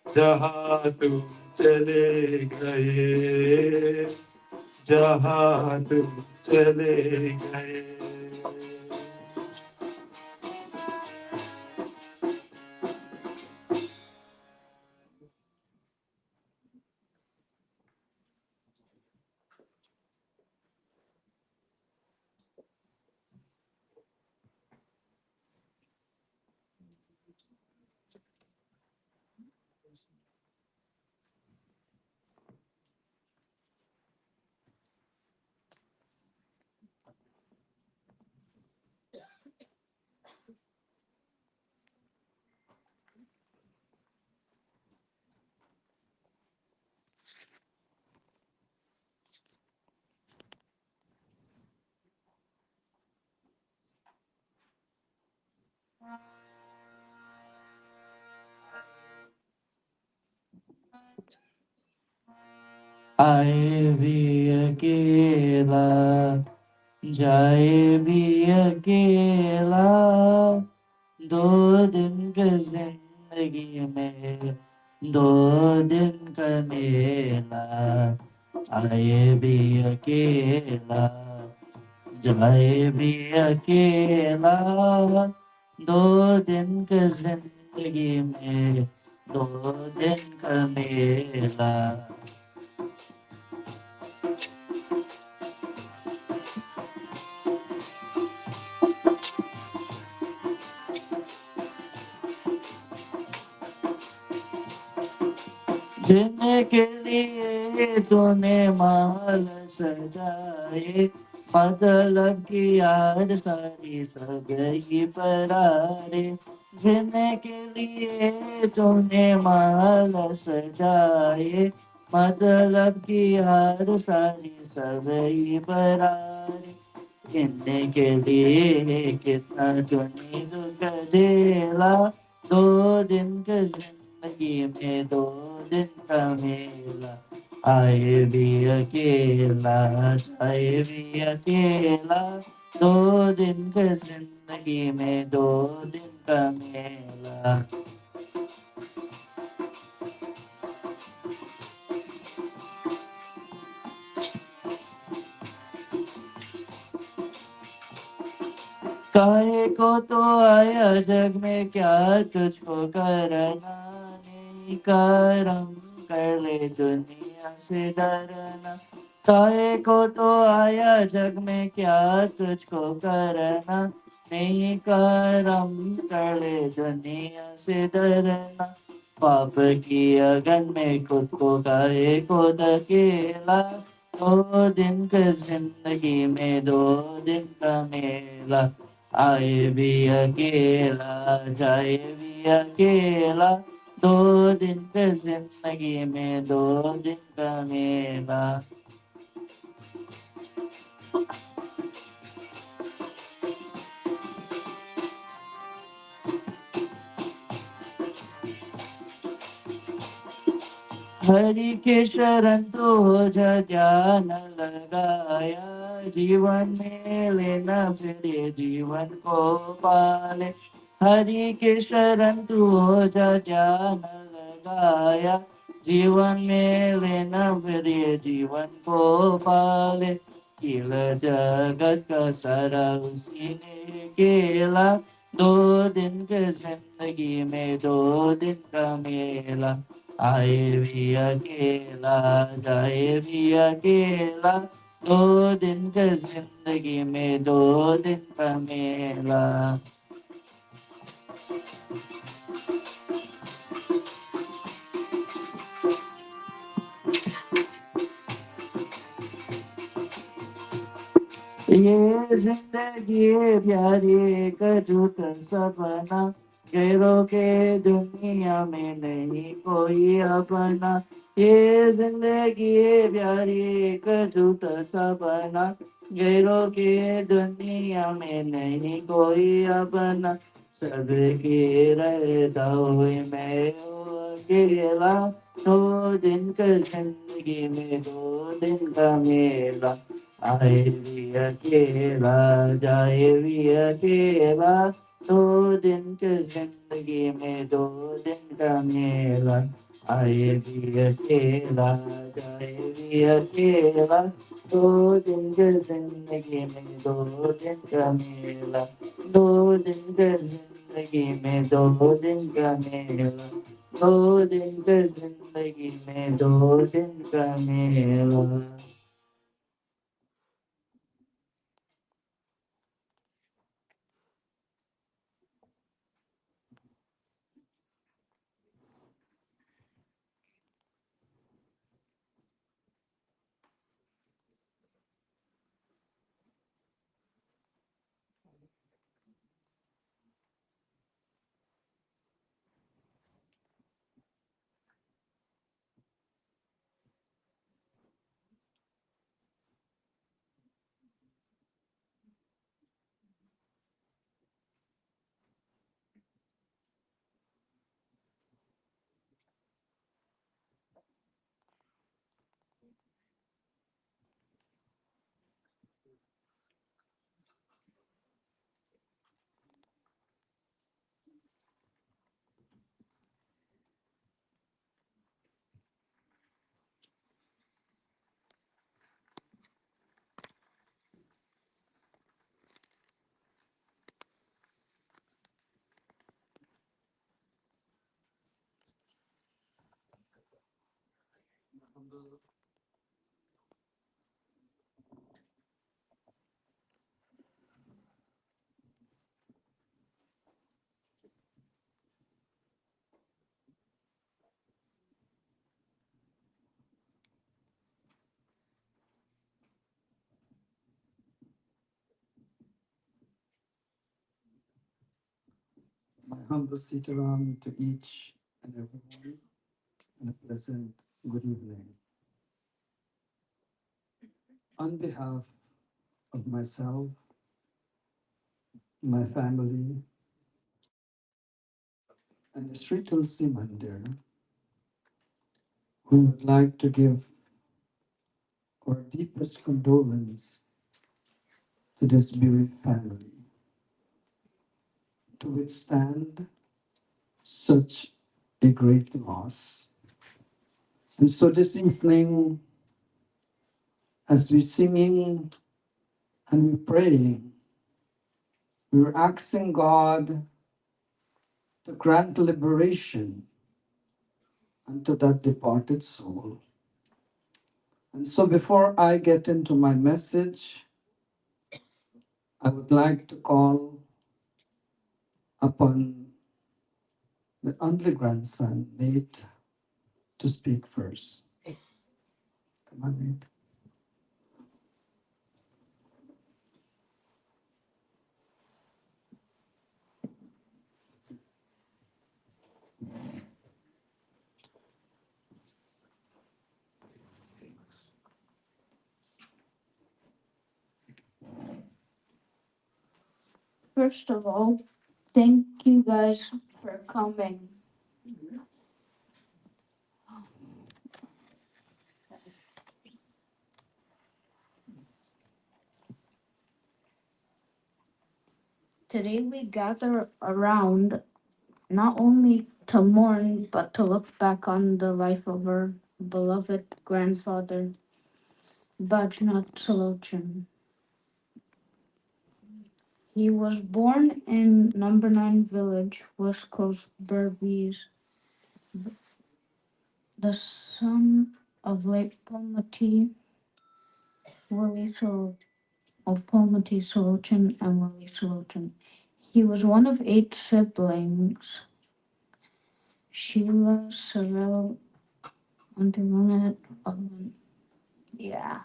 जहाँ तुम चले गए, जहाँ तुम चले गए। आए भी अकेला, जाए भी अकेला, 2 दिन का जिंदगी में 2 दिन का मेला। आए भी अकेला, जाए भी अकेला, 2 दिन का जिंदगी में 2 दिन का मेला। जिनके लिए तूने महल सजाए, मतलब की यार सारी सगई परारे। जीने के लिए तुमने महल सजाए, मतलब की हर सारी सभी बरारी। जीने के लिए कितना तूने दुख झेला, 2 दिन की जिंदगी में 2 दिन का मेला। आए भी अकेला, जाए भी अकेला, 2 दिन की जिंदगी में 2 दिन का मेला। काहे को तो आया जग में, क्या तुझको करना, नहीं करम कर ले दुनिया से डरना। काहे को तो आया जग में, क्या तुझको करना, नहीं करम कर ले दुनिया से डरना। पाप की अगन में खुद को काहे को धकेला, 2 दिन की जिंदगी में 2 दिन का मेला। आए भी अकेला, जाए भी अकेला, 2 दिन की जिंदगी में 2 दिन का मेला। हरि के शरण तो हो जा, ध्यान लगाया, जीवन में लेना फिर ये जीवन को पाले। हरि के शरण तू हो जा, ध्यान लगाया, जीवन में लेना फिर ये जीवन को पाले। किल जगत का सारा उसी ने केला, 2 दिन की जिंदगी में 2 दिन का मेला। आए भी अकेला, जाए भी अकेला, 2 दिन की जिंदगी में 2 दिन का मेला। ये जिंदगी है प्यारी, एक झूठ सपना, गैरों के दुनिया में नहीं कोई अपना। ये जिंदगी है प्यारी, एक झूठ सपना, गैरों के दुनिया में नहीं कोई अपना। सबके रहता हुए मैं हूँ अकेला, 2 दिन की जिंदगी में 2 दिन का मेला। आए भी अकेला, जाए भी अकेला, 2 दिन की जिंदगी में 2 दिन का मेला। आए भी अकेला, जाए भी अकेला, 2 दिन की जिंदगी में 2 दिन का मेला। 2 दिन की जिंदगी में 2 दिन का मेला। 2 दिन की जिंदगी में 2 दिन का मेला। humble Sitaram to each and everyone, and a pleasant good evening. On behalf of myself, my family, and the Sri Tulsi Mandir, we would like to give our deepest condolence to this bereaved family to withstand such a great loss. And so this evening, as we're singing and we're praying, we're asking God to grant liberation unto that departed soul. And so before I get into my message, I would like to call upon the only grandson, Nate, to speak first. Come on, Nate. First of all, thank you guys for coming. Today we gather around not only to mourn but to look back on the life of our beloved grandfather, Bajnauth Seelochan. He was born in Number 9 Village, West Coast, Berbice, the son of late Pulmati Willie Seelochan and Willie Seelochan. He was one of 8 siblings. Sheila, Cyril, Antoinette, yeah.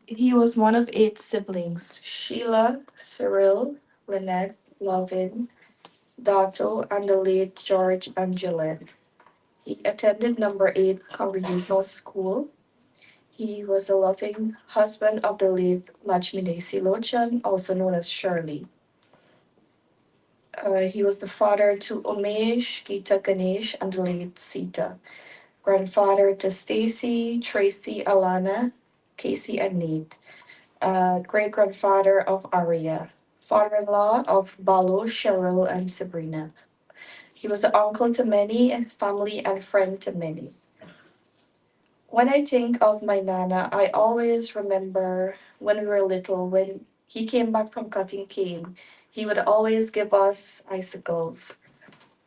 He was one of 8 siblings: Sheila, Cyril, Lynette, Lovin, Dato, and the late George and Gillette. He attended Number 8 Congregational School. He was a loving husband of the late Bajnauth Seelochan, also known as Shirley. He was the father to Umesh, Geeta Ganesh, and the late Sita. Grandfather to Stacy, Tracy, Alana, Casey, and Nate. Great grandfather of Arya. Father in law of Balo, Cheryl, and Sabrina. He was an uncle to many, and family and friend to many. When I think of my Nana, I always remember when we were little, when he came back from cutting cane, he would always give us icicles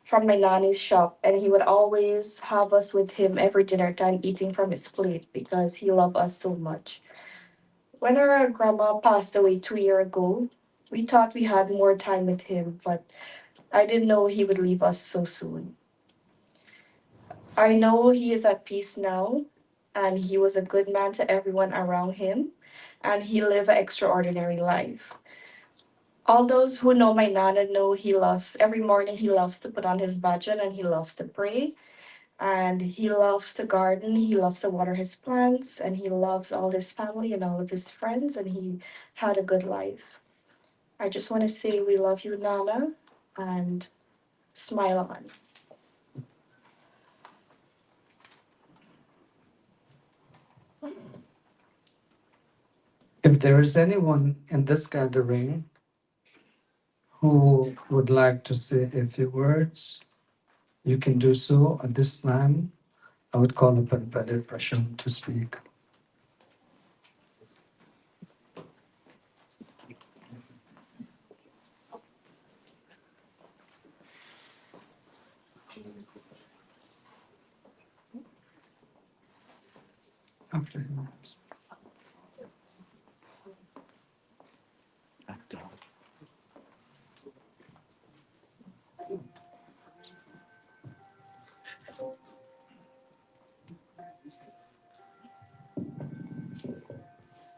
from my nanny's shop, and he would always have us with him every dinner time eating from his plate because he loved us so much. When our grandma passed away 2 years ago, we thought we had more time with him, but I didn't know he would leave us so soon. I know he is at peace now, and he was a good man to everyone around him, and he lived an extraordinary life. All those who know my Nana know he loves, every morning he loves to put on his bhajan and he loves to pray, and he loves to garden, he loves to water his plants, and he loves all his family and all of his friends, and he had a good life. I just want to say we love you, Nana, and smile on. If there is anyone in this gathering who would like to say a few words, you can do so at this time. I would call upon Brother Prashant to speak. After him.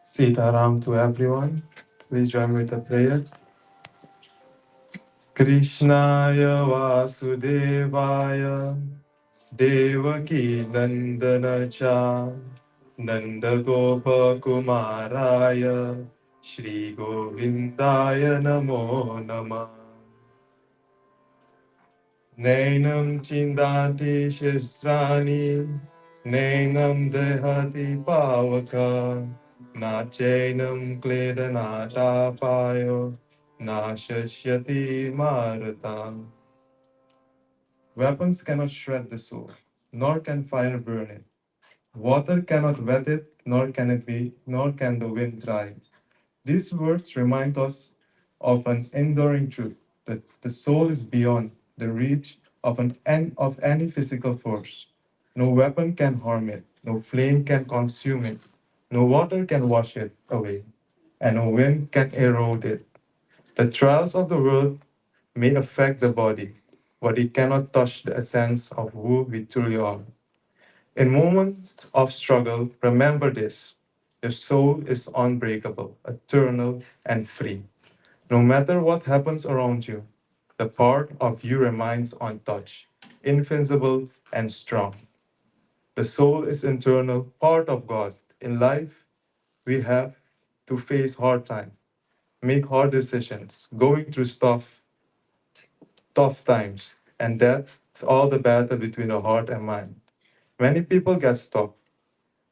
Sitaram to everyone. Please join me with a prayer. Krishnaya Vasudevaya Devaki Nandana Cha Nanda Gopa Kumaraya Shri Govindaya Namo Namah. Nainam Chindati Shastrani Nainam Dehati Pavaka Nachainam Kledanata Payo Nashashyati Marata. Weapons cannot shred the soul, nor can fire burn it. Water cannot wet it, nor can the wind dry it. These words remind us of an enduring truth that the soul is beyond the reach of any physical force. No weapon can harm it, no flame can consume it, no water can wash it away, and no wind can erode it. The trials of the world may affect the body, but it cannot touch the essence of who we truly are. In moments of struggle, remember this: your soul is unbreakable, eternal, and free. No matter what happens around you, the part of you remains untouched, invincible, and strong. The soul is internal, part of God. In life, we have to face hard times, make hard decisions, going through tough times, and that's all the battle between the heart and mind. Many people get stuck,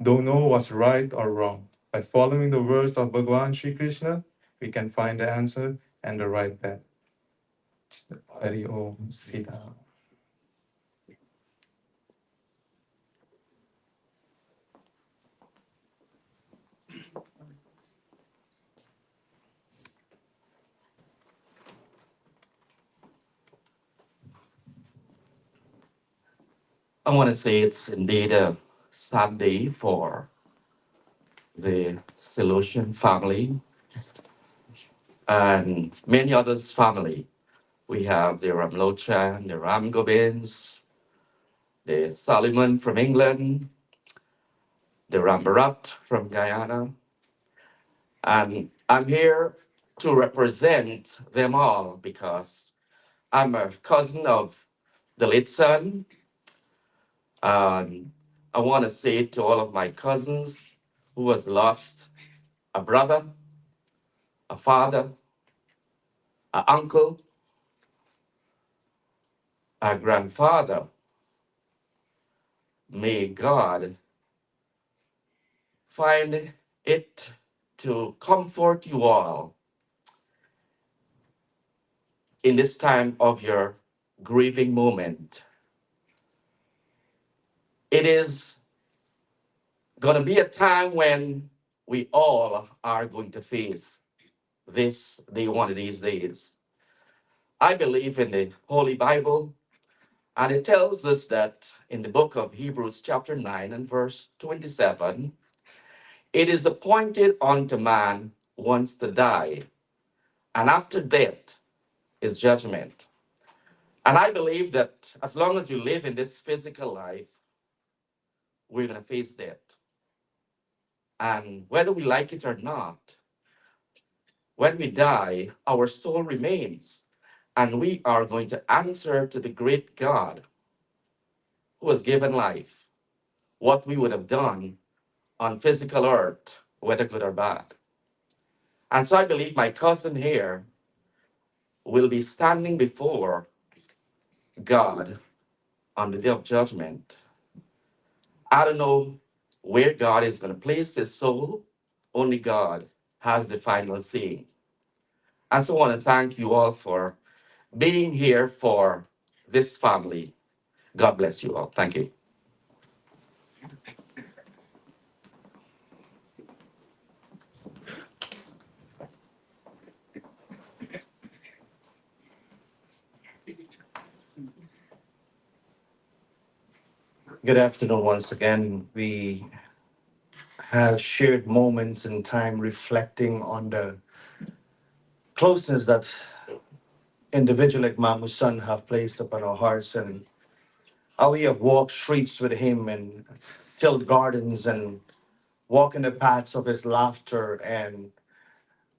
don't know what's right or wrong. By following the words of Bhagavan Sri Krishna, we can find the answer and the right path. Hari Om Sita. I want to say it's indeed a sad day for the Seelochan family and many others' family. We have the Ramlochan, the Ramgobins, the Solomon from England, the Rambarat from Guyana, and I'm here to represent them all because I'm a cousin of the late son. And I want to say to all of my cousins who has lost a brother, a father, an uncle, a grandfather, may God find it to comfort you all in this time of your grieving moment. It is going to be a time when we all are going to face this day, one of these days. I believe in the Holy Bible, and it tells us that in the book of Hebrews, chapter 9 and verse 27, it is appointed unto man once to die, and after death is judgment. And I believe that as long as you live in this physical life, we're going to face death. And whether we like it or not, when we die, our soul remains, and we are going to answer to the great God who has given life what we would have done on physical earth, whether good or bad. And so I believe my cousin here will be standing before God on the day of judgment. I don't know where God is going to place his soul. Only God has the final say. And so I want to thank you all for being here for this family. God bless you all. Thank you. Good afternoon once again. We have shared moments in time reflecting on the closeness that individual like Mamu's son have placed upon our hearts, and how we have walked streets with him and tilled gardens and walked in the paths of his laughter and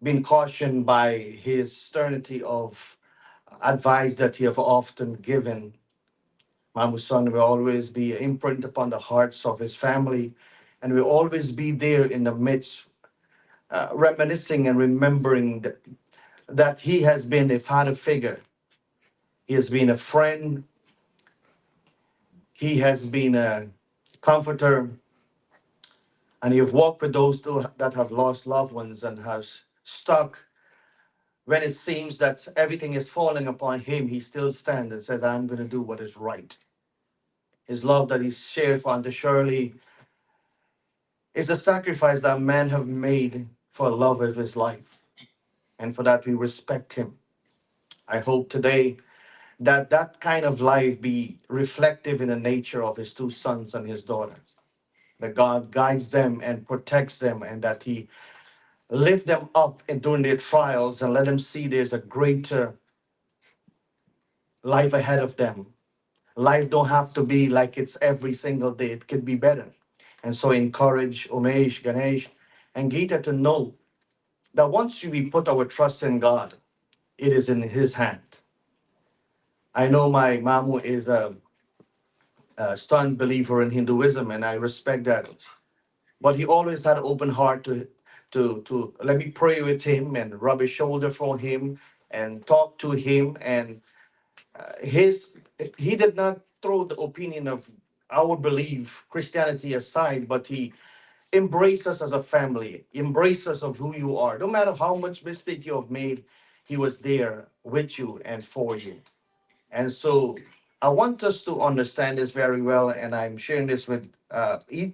been cautioned by his sternity of advice that he have often given. Mamu son will always be an imprint upon the hearts of his family and will always be there in the midst, reminiscing and remembering that he has been a father figure. He has been a friend. He has been a comforter. And he have walked with those that have lost loved ones and has stuck when it seems that everything is falling upon him. He still stands and says, I'm going to do what is right. His love that he shared for Auntie Shirley is a sacrifice that man have made for love of his life. And for that, we respect him. I hope today that that kind of life be reflective in the nature of his two sons and his daughter. That God guides them and protects them, and that he lift them up and during their trials and let them see there's a greater life ahead of them. Life don't have to be like it's every single day. It could be better. And so encourage Umesh, Ganesh, and Gita to know that once we put our trust in God, it is in his hand. I know my Mamu is a stunned believer in Hinduism, and I respect that. But he always had an open heart to let me pray with him and rub his shoulder for him and talk to him. And his he did not throw the opinion of our belief, Christianity aside, but he embraced us as a family, embraced us of who you are. No matter how much mistake you have made, he was there with you and for you. And so I want us to understand this very well, and I'm sharing this with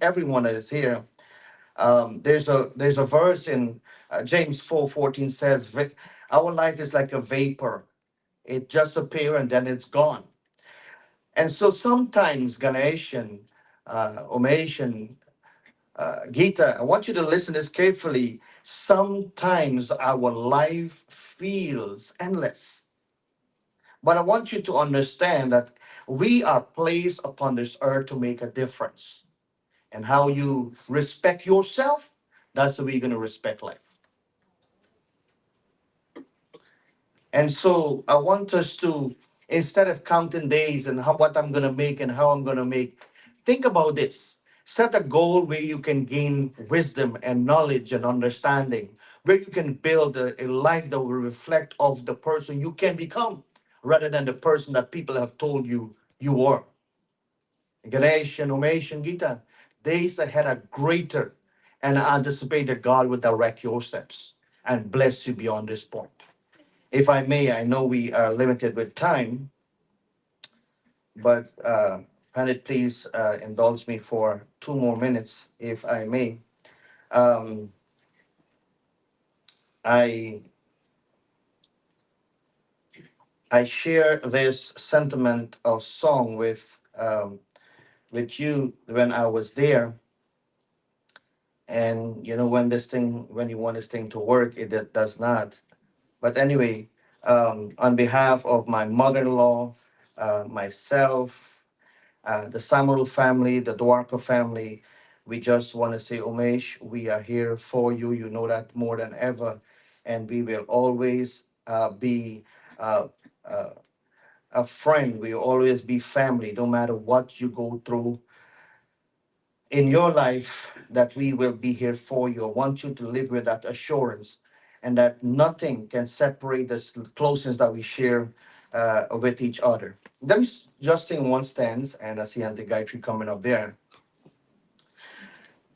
everyone that is here. There's a verse in James 4:14 says, "Our life is like a vapor; it just appears and then it's gone." And so sometimes Ganesh and Umesh and Gita, I want you to listen this carefully. Sometimes our life feels endless. But I want you to understand that we are placed upon this earth to make a difference. And how you respect yourself, that's the way you're going to respect life. And so I want us to, instead of counting days and what I'm going to make and how I'm going to make, think about this. Set a goal where you can gain wisdom and knowledge and understanding, where you can build a life that will reflect of the person you can become rather than the person that people have told you you are. Ganesh and Umesh and Gita, days ahead are greater, and I anticipate that God will direct your steps and bless you beyond this point. If I may, I know we are limited with time, but Pandit, please indulge me for 2 more minutes, if I may. Um, I I share this sentiment of song with you when I was there, and when you want this thing to work, does not. But anyway, on behalf of my mother-in-law, myself, the Samaru family, the Dwarka family, we just want to say, Umesh, we are here for you. You know that more than ever. And we will always be uh, uh, a friend. We will always be family, no matter what you go through in your life, that we will be here for you. I want you to live with that assurance and that nothing can separate the closeness that we share with each other. Let me just sing one stanza, and I see Auntie Gayatri coming up there.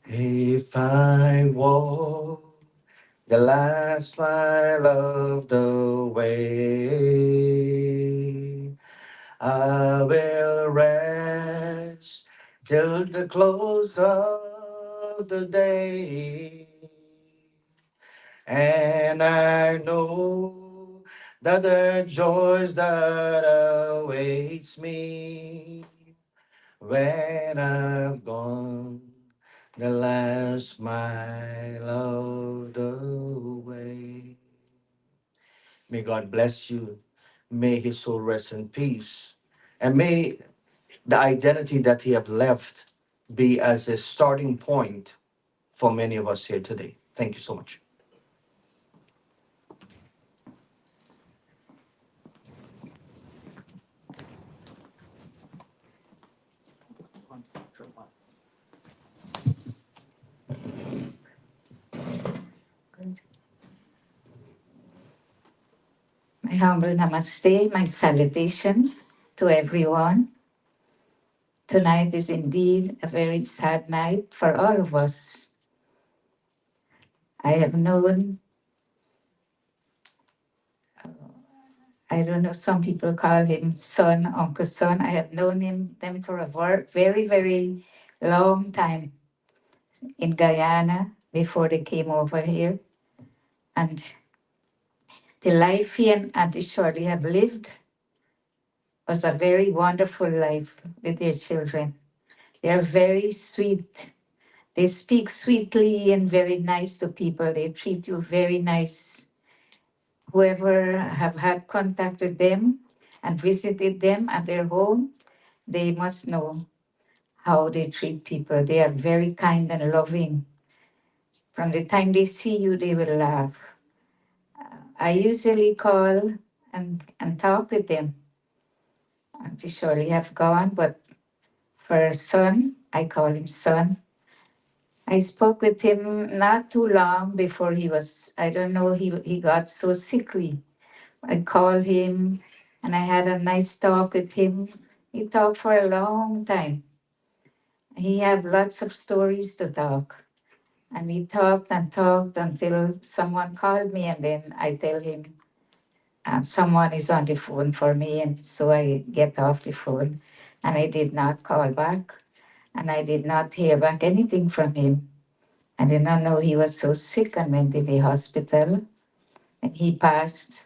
If I walk the last mile of the way, I will rest till the close of the day. And I know that the joys that awaits me when I've gone the last mile of the way. May God bless you. May his soul rest in peace. And may the identity that he have left be as a starting point for many of us here today. Thank you so much. humble namaste, my salutation to everyone. Tonight is indeed a very sad night for all of us. I have known, I don't know, some people call him son, Uncle Son. I have known them for a very, very long time in Guyana before they came over here. And the life he and Auntie Shirley have lived was a very wonderful life with their children. They are very sweet. They speak sweetly and very nice to people. They treat you very nice. Whoever have had contact with them and visited them at their home, they must know how they treat people. They are very kind and loving. From the time they see you, they will laugh. I usually call and talk with them. Auntie Shirley have gone, but for son, I call him son. I spoke with him not too long before he was, I don't know, he got so sickly. I called him and I had a nice talk with him. He talked for a long time. He had lots of stories to talk. And we talked and talked until someone called me, and then I tell him, someone is on the phone for me. And so I get off the phone and I did not call back. And I did not hear back anything from him. I did not know he was so sick and went to the hospital. And he passed,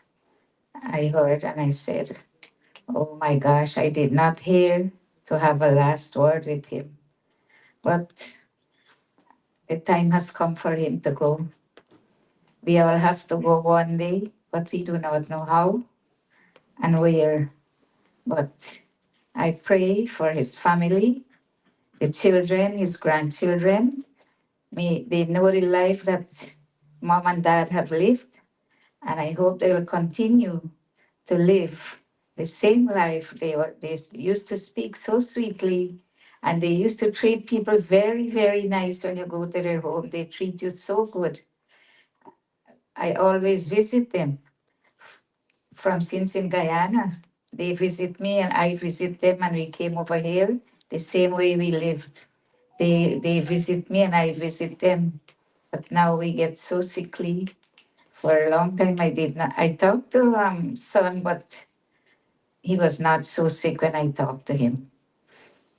I heard, and I said, oh my gosh, I did not hear to have a last word with him. But the time has come for him to go. We all have to go one day, but we do not know how and where. But I pray for his family, the children, his grandchildren. May they know the life that mom and dad have lived, and I hope they will continue to live the same life. They used to speak so sweetly, and they used to treat people very, very nice when you go to their home. They treat you so good. I always visit them from since in Guyana. They visit me and I visit them, and we came over here the same way we lived. They visit me and I visit them. But now we get so sickly. For a long time I did not. I talked to son, but he was not so sick when I talked to him.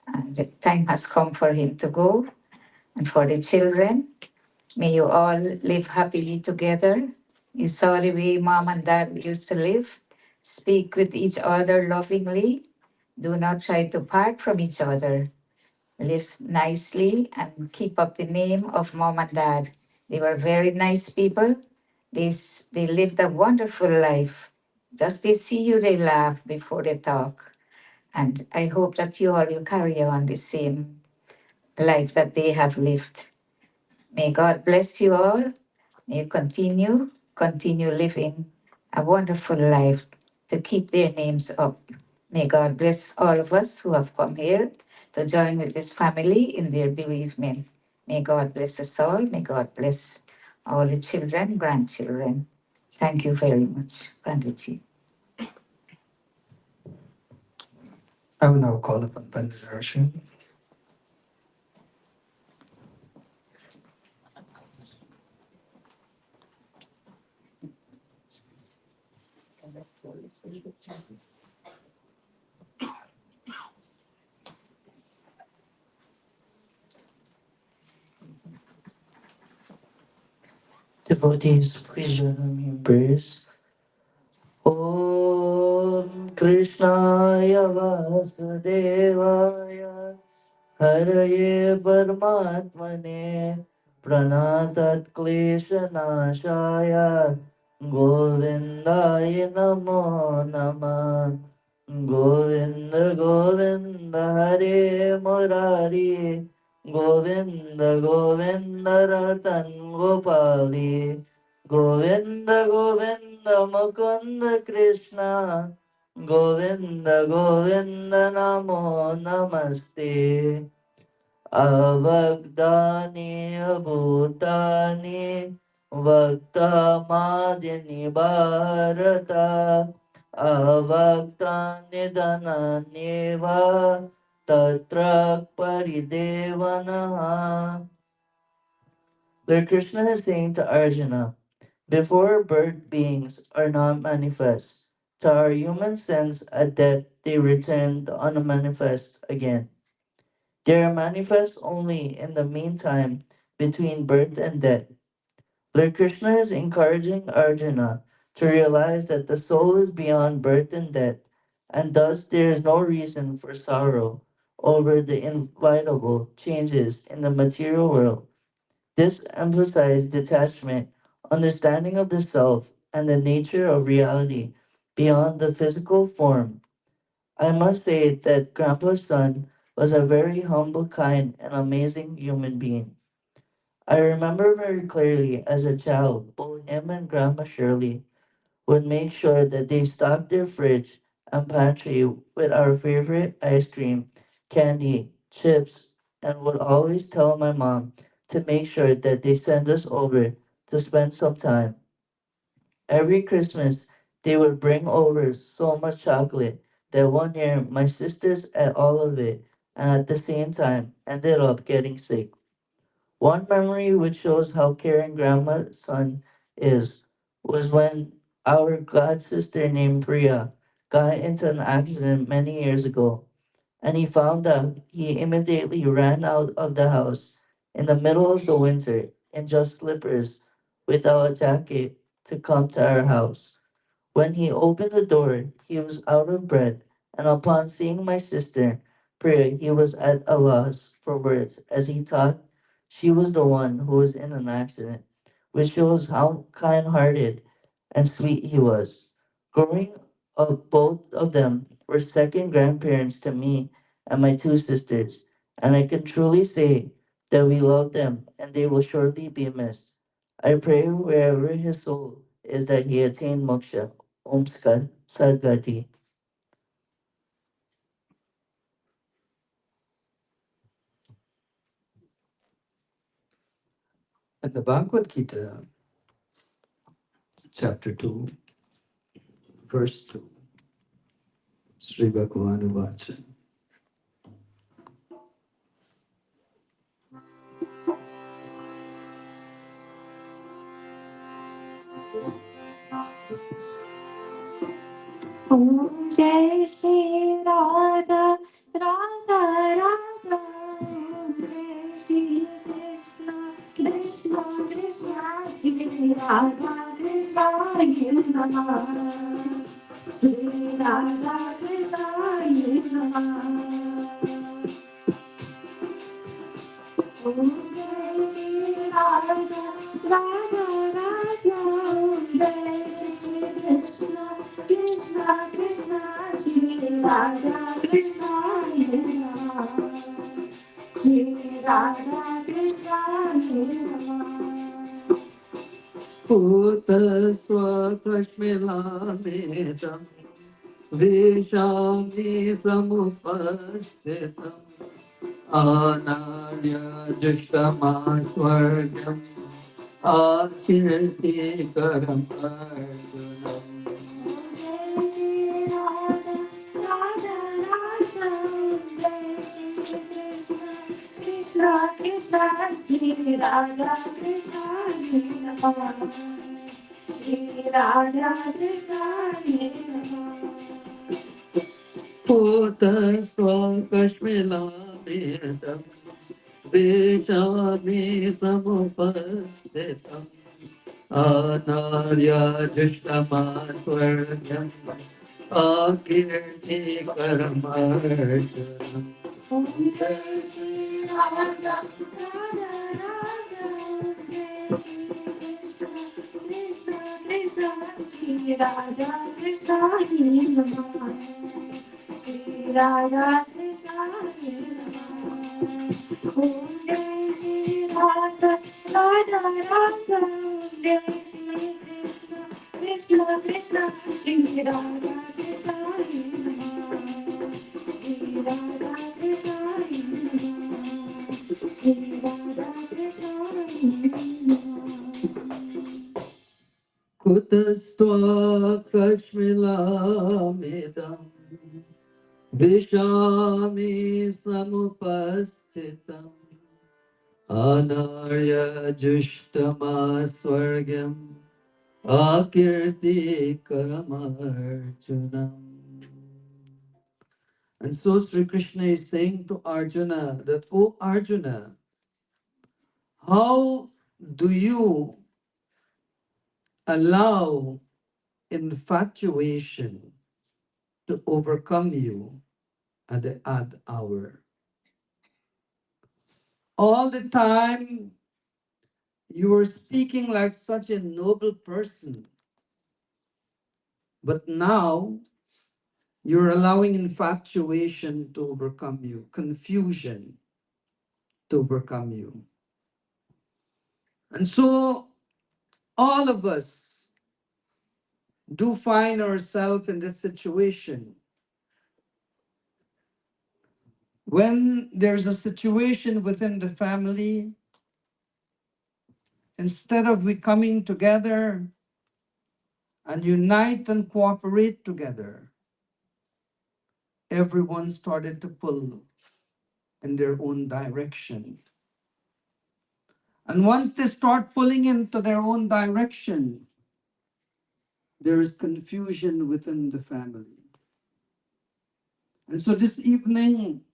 And the time has come for him to go. And for the children, may you all live happily together. You saw the way mom and dad used to live. Speak with each other lovingly. Do not try to part from each other. Live nicely and keep up the name of mom and dad. They were very nice people. They lived a wonderful life. Just they see you, they laugh before they talk. And I hope that you all will carry on the same life that they have lived. May God bless you all. May you continue living a wonderful life to keep their names up. May God bless all of us who have come here to join with this family in their bereavement. May God bless us all. May God bless all the children, grandchildren. Thank you very much, Panditji. I will now call upon Pandit Darshan. Devotees, please join me in prayers. Om Krishnaya Vasudevaya Haraye Paramatmane Pranatat Kleshanashaya Govindaya Namo Namah Govinda Govinda Hare Murari Govinda Govinda Ratan Gopali Govinda Govinda Mukunda Krishna Govinda Govinda Namo Namaste Avagdani Abhutani Vaktamadini Bharata avakta nidananyeva tatra paridevanaha. Lord Krishna is saying to Arjuna, before birth beings are not manifest. To our human sense at death they return unmanifest again. They are manifest only in the meantime between birth and death. Lord Krishna is encouraging Arjuna to realize that the soul is beyond birth and death, and thus there is no reason for sorrow over the inevitable changes in the material world. This emphasized detachment, understanding of the self, and the nature of reality beyond the physical form. I must say that Grandpa's son was a very humble, kind, and amazing human being. I remember very clearly as a child, both him and Grandma Shirley would make sure that they stocked their fridge and pantry with our favorite ice cream, candy, chips, and would always tell my mom to make sure that they send us over to spend some time. Every Christmas, they would bring over so much chocolate that one year my sisters ate all of it and at the same time ended up getting sick. One memory which shows how caring Grandma's son is was when our god sister named Priya got into an accident many years ago, and he found out. He immediately ran out of the house in the middle of the winter in just slippers without a jacket to come to our house. When he opened the door, he was out of breath, and upon seeing my sister, Priya, he was at a loss for words, as he thought she was the one who was in an accident, which shows how kind hearted and sweet he was. Growing up, both of them were second grandparents to me and my two sisters, and I can truly say that we love them and they will surely be missed. I pray wherever his soul is that he attain moksha. Om Sadgati. And the Bhagavad Gita, chapter 2, verse 2, Sri Bhagavan Vacha. Om Jai Shri Radha, Radha Radha. Om Jai Shri Krishna, Krishna Krishna, Shri Radha Krishna, Namaha. Shri Radha Krishna, Namaha. Om Jai Shri Radha, Radha Radha. Om Jai Shri Krishna, Krishna Krishna, Shri Radha Krishna, Namaha. Shri Radha Krishna, Namaha. Puta Swakashmilametam Vishami Samupastitam Anarya Jushtama Swargam Akirtikaram Arjunam. Krishna Krishna, Shri Radha Krishna, Namaha. Shri Radha Krishna, Puta Swakashmilametam Vishami Samupastitam Anarya Jushtama Swargam Akirtikaram Arjunam. Om Jai Shri Radha, Radha Radha. Om Jai Shri Krishna, Krishna Krishna, Shri Radha Krishna, Namaha. Shri Radha Krishna, Namaha. Om Jai Shri Radha, Radha Radha. Om Jai Shri Krishna, Krishna Krishna, Shri Radha Krishna, Namaha. कुतस्त्वकश्मिलामिदं विशामि समुपस्थितम् Anarya जुष्टमास्वर्ग्यम् akirtikamarjunam. And so Sri Krishna is saying to Arjuna that, "O Arjuna, how do you allow infatuation to overcome you at the odd hour? All the time you were speaking like such a noble person, but now you're allowing infatuation to overcome you, confusion to overcome you." And so all of us do find ourselves in this situation. When there's a situation within the family, instead of we coming together and unite and cooperate together, everyone started to pull in their own direction. And once they start pulling into their own direction, there is confusion within the family. And so this evening,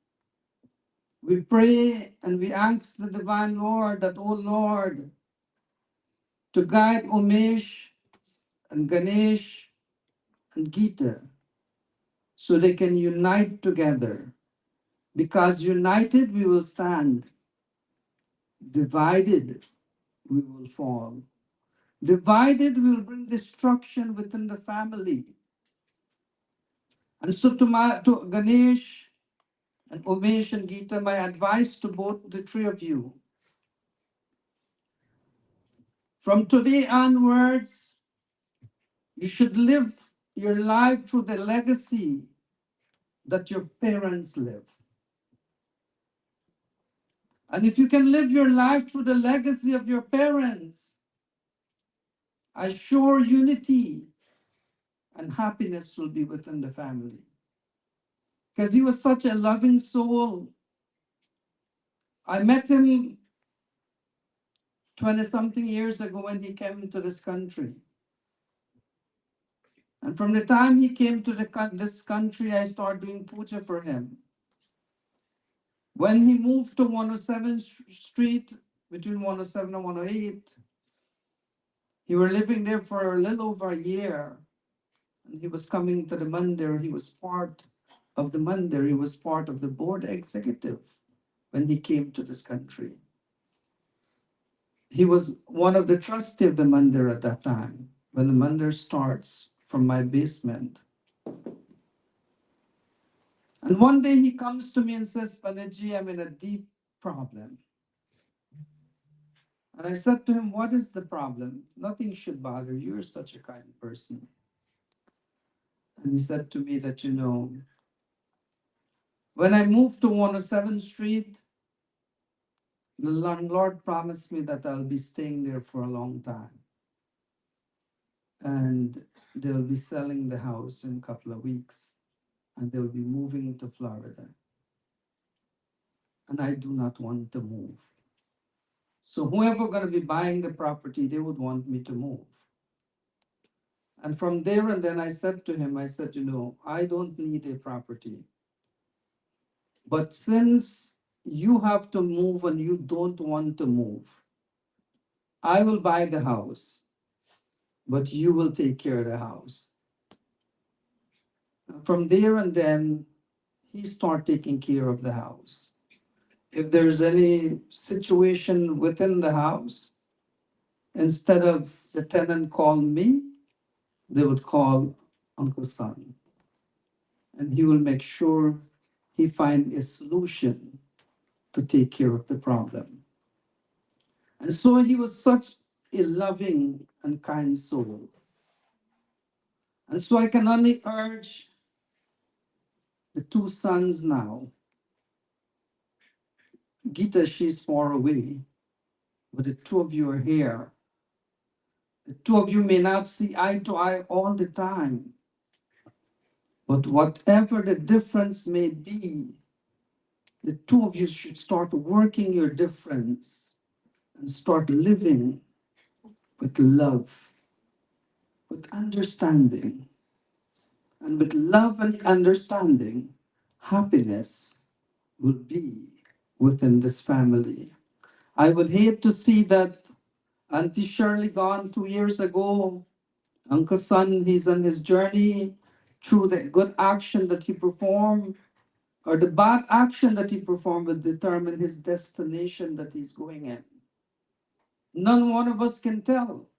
we pray and we ask the Divine Lord that, "Oh Lord, to guide Umesh and Ganesh and Gita so they can unite together. Because united we will stand, divided we will fall. Divided will bring destruction within the family." And so to Ganesh and Umesh and Gita, my advice to both the three of you, from today onwards, you should live your life through the legacy that your parents live. And if you can live your life through the legacy of your parents, assure unity and happiness will be within the family. Because he was such a loving soul. I met him 20 something years ago when he came to this country. And from the time he came to this country, I started doing puja for him. When he moved to 107th Street, between 107 and 108, he were living there for a little over a year. And he was coming to the mandir. He was part of the mandir. He was part of the board executive when he came to this country. He was one of the trustees of the mandir at that time, when the mandir starts from my basement. And one day he comes to me and says, "Panaji, I'm in a deep problem." And I said to him, "What is the problem? Nothing should bother you. You're such a kind person." And he said to me that, when I moved to 107th Street, the landlord promised me that I'll be staying there for a long time. And they'll be selling the house in a couple of weeks. And they'll be moving to Florida. And I do not want to move. So whoever going to be buying the property, they would want me to move. And from there, and then I said to him, I said, I don't need a property. But since you have to move and you don't want to move, I will buy the house, but you will take care of the house. And from there, and then he start taking care of the house. If there's any situation within the house, instead of the tenant call me, they would call Uncle Son. And he will make sure he find a solution to take care of the problem. And so he was such a loving and kind soul. And so I can only urge the two sons now. Gita, she's far away, but the two of you are here. The two of you may not see eye to eye all the time, but whatever the difference may be, the two of you should start working your difference and start living with love, with understanding. And with love and understanding, happiness will be within this family. I would hate to see that Auntie Shirley gone 2 years ago. Uncle Son, he's on his journey through the good action that he performed, or the bad action that he performed will determine his destination that he's going in. None one of us can tell.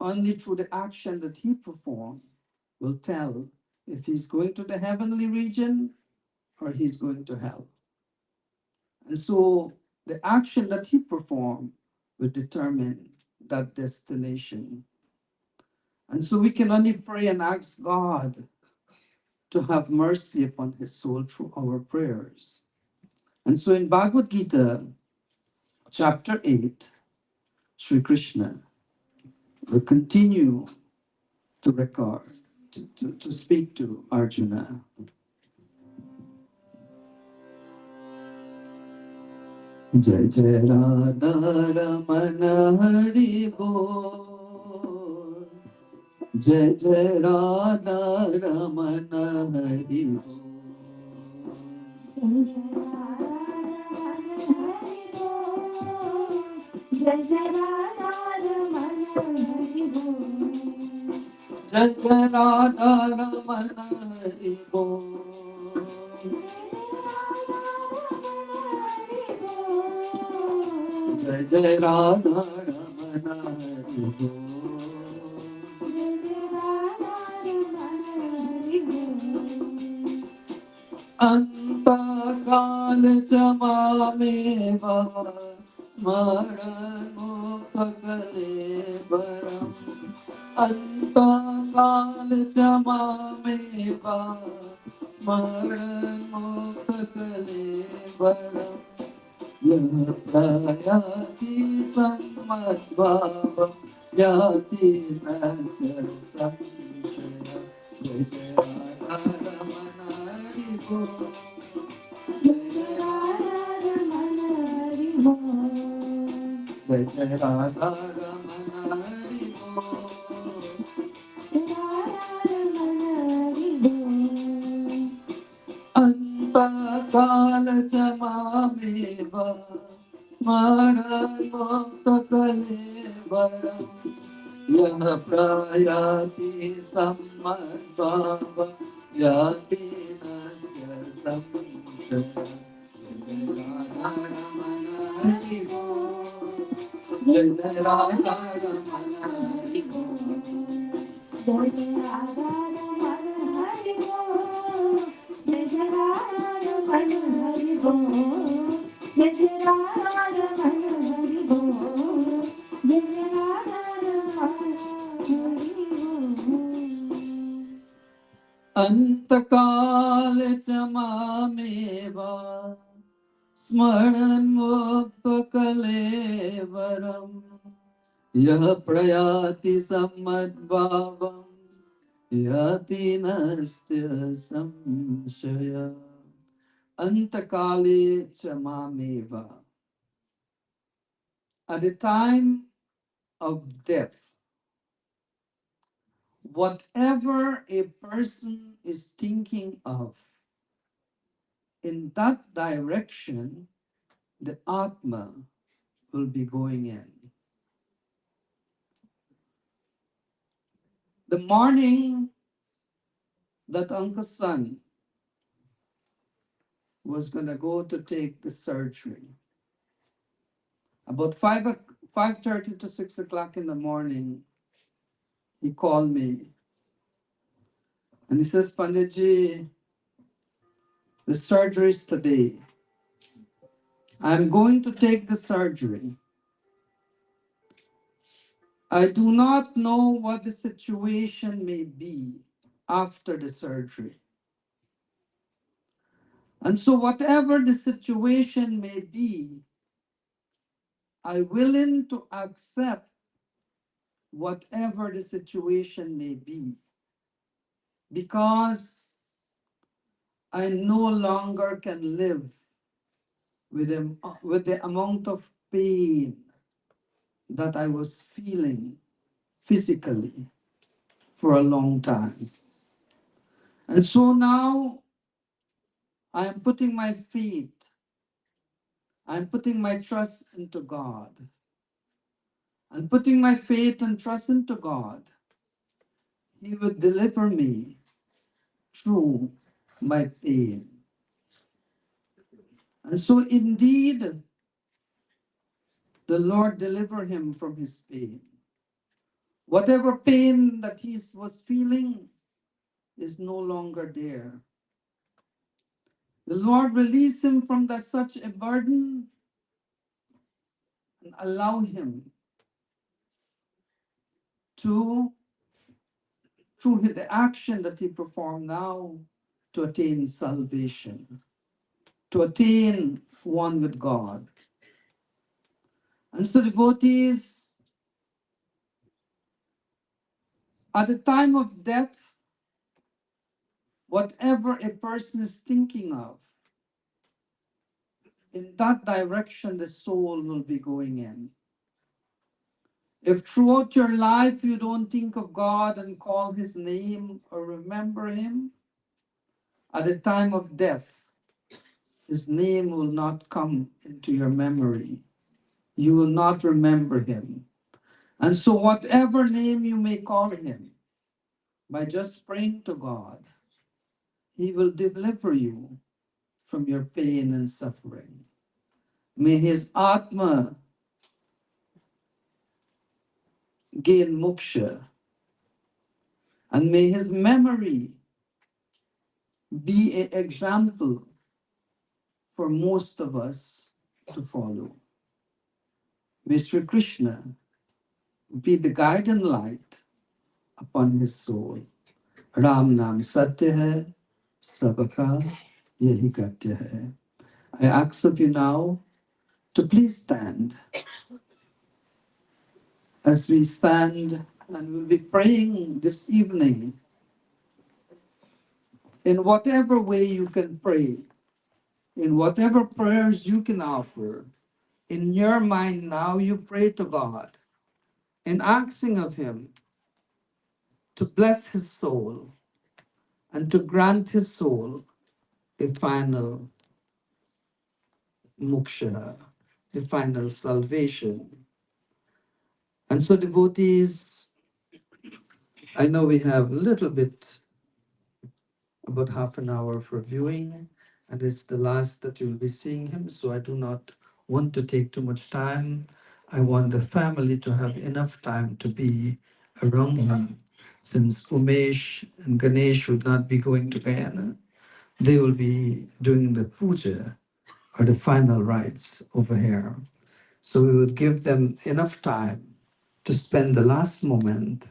Only through the action that he performed will tell if he's going to the heavenly region or he's going to hell. And so the action that he performed will determine that destination. And so we can only pray and ask God to have mercy upon his soul through our prayers. And so in Bhagavad Gita, chapter 8, Sri Krishna will continue to record, to speak to Arjuna. Jai Jai Radha Ramana Hari Bol. Jai Jai Radha Ramana Hari Bol. Jai Jai Radha Ramana Hari Bol. Jai Jai Radha Ramana Hari Bol. Jai Jai Radha Ramana Hari Bol. Anta Kal Jamameva Smaran Mukakale Baram. Anta Kal Jamameva Smaran Mukakale Baram. Yati Sammadbhava Yati Nasya Samshaya. Jai Jai Radha Ramana Hari Bol. Jai Jai Radha Ramana Hari Bol. Jai Jai Radha Ramana Hari Bol. Antakal Jamameva Smaran Muktakale Varam. Yaha Prayati Sammadbhava Yati Nasya Samshaya. Jai Radha Ramana Hari Bol. Jai Jai Radha Ramana Hari Bol. Jai Jai Radha Ramana Hari Bol. Jai Jai Radha Ramana Hari Bol. Jai Jai Radha Ramana Hari Bol. Jai Jai Radha Ramana Hari Bol. Antakal Jamameva Smaran Mukta Kalevaram. Yah Prayati Sammadbhavam Yati Nastya Samshaya. Antakale Chamameva. At the time of death, whatever a person is thinking of, in that direction, the Atma will be going in. The morning that Uncle Son was going to go to take the surgery, about 5:30 to 6 o'clock in the morning, he called me and he says, Panditji, the surgery is today. I'm going to take the surgery. I do not know what the situation may be after the surgery. And so whatever the situation may be, I'm willing to accept whatever the situation may be, because I no longer can live with the amount of pain that I was feeling physically for a long time. And so now I am putting my faith, I'm putting my trust into God. And putting my faith and trust into God, He would deliver me through my pain. And so indeed, the Lord delivered him from his pain. Whatever pain that he was feeling is no longer there. The Lord released him from such a burden and allow him to, through the action that he performed now, to attain salvation, to attain one with God. And so devotees, at the time of death, whatever a person is thinking of, in that direction the soul will be going in. If throughout your life you don't think of God and call his name or remember him, at the time of death, his name will not come into your memory. You will not remember him. And so whatever name you may call him, by just praying to God, he will deliver you from your pain and suffering. May his Atma gain moksha, and may his memory be an example for most of us to follow. May Sri Krishna be the guiding light upon his soul. Ram Nam Satya hai, Sabaka Yahi Katya hai. I ask of you now to please stand. As we stand and we'll be praying this evening, in whatever way you can pray, in whatever prayers you can offer, in your mind now you pray to God and asking of him to bless his soul and to grant his soul a final moksha, a final salvation. And so devotees, I know we have a little bit, about half an hour for viewing, and it's the last that you'll be seeing him, so I do not want to take too much time. I want the family to have enough time to be around him. Since Umesh and Ganesh would not be going to Guyana, they will be doing the puja or the final rites over here. So we would give them enough time to spend the last moment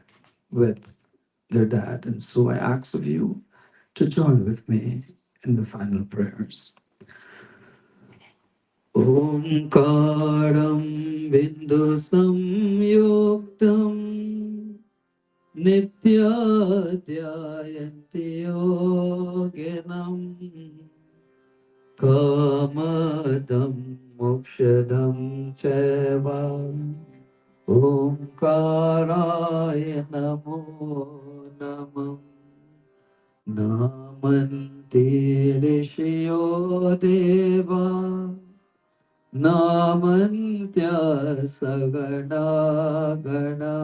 with their dad. And so I ask of you to join with me in the final prayers. Omkaram bindu samyuktam nitya dhyayanti yoginam kamadam mokshadam chaiva Omkaraya namo namah Namanti Rishyo Deva Namantya Sagana Gana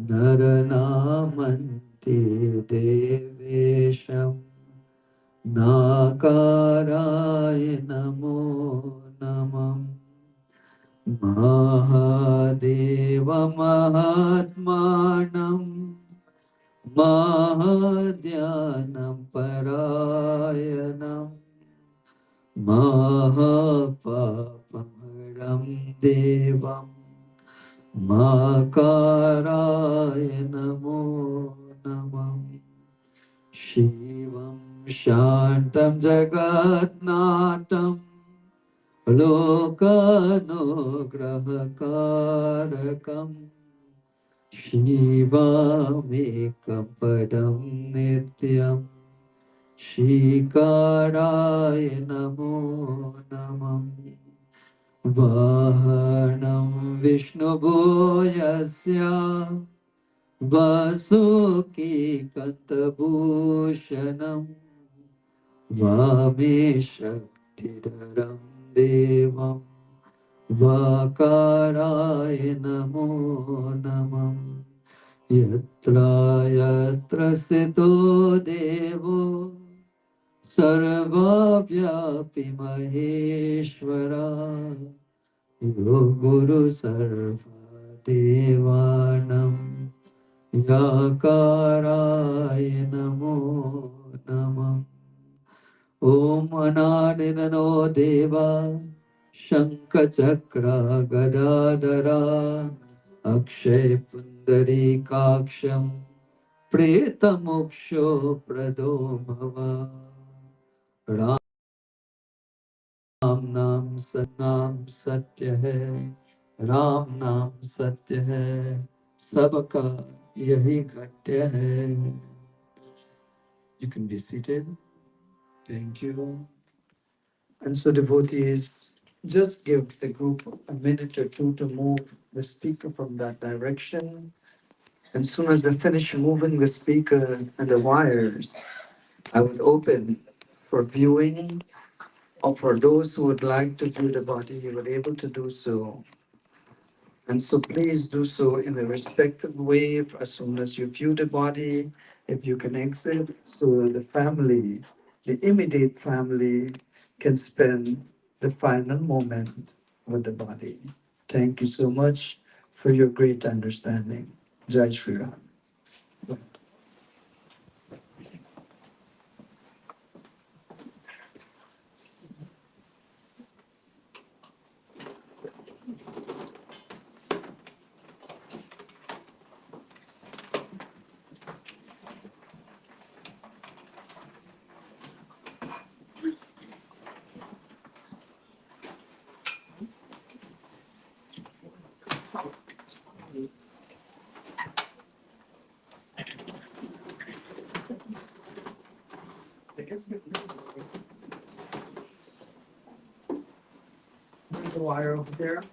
Naranamanti Devesham Nakaraya Namo Namah Mahadeva Mahatmanam Mahadyanam Parayanam Mahapapamaram Devam Makaraya Namo Namam Shivam Shantam Jagatnatam Lokanograhakarakam Shivamekam padam nityam Shikaraya namo namam Vahanam Vishnuvoyasya Vasuki Kantabhushanam Vame Shaktidaram Devam Vakaraya namo namam Yatra yatra sthito devo Sarvavyapi Maheshwara Yo Guru Sarva Devanam Yakaraya Namo Namah Om Anadinano Deva Shankachakra Gadadara Akshay Pundari Kaksham Pretamoksho Pradom Bhava Ram नाम सतनाम सत्य है राम नाम सत्य है सबका यही घट्य है You can be seated. Thank you. And so devotees, just give the group a minute or two to move the speaker from that direction. And soon as they finish moving the speaker and the wires, I will open for viewing, or for those who would like to view the body, you were able to do so. And so please do so in a respectful way as soon as you view the body, if you can exit, so the family, the immediate family, can spend the final moment with the body. Thank you so much for your great understanding. Jai Shri Ram. There's the wire over there.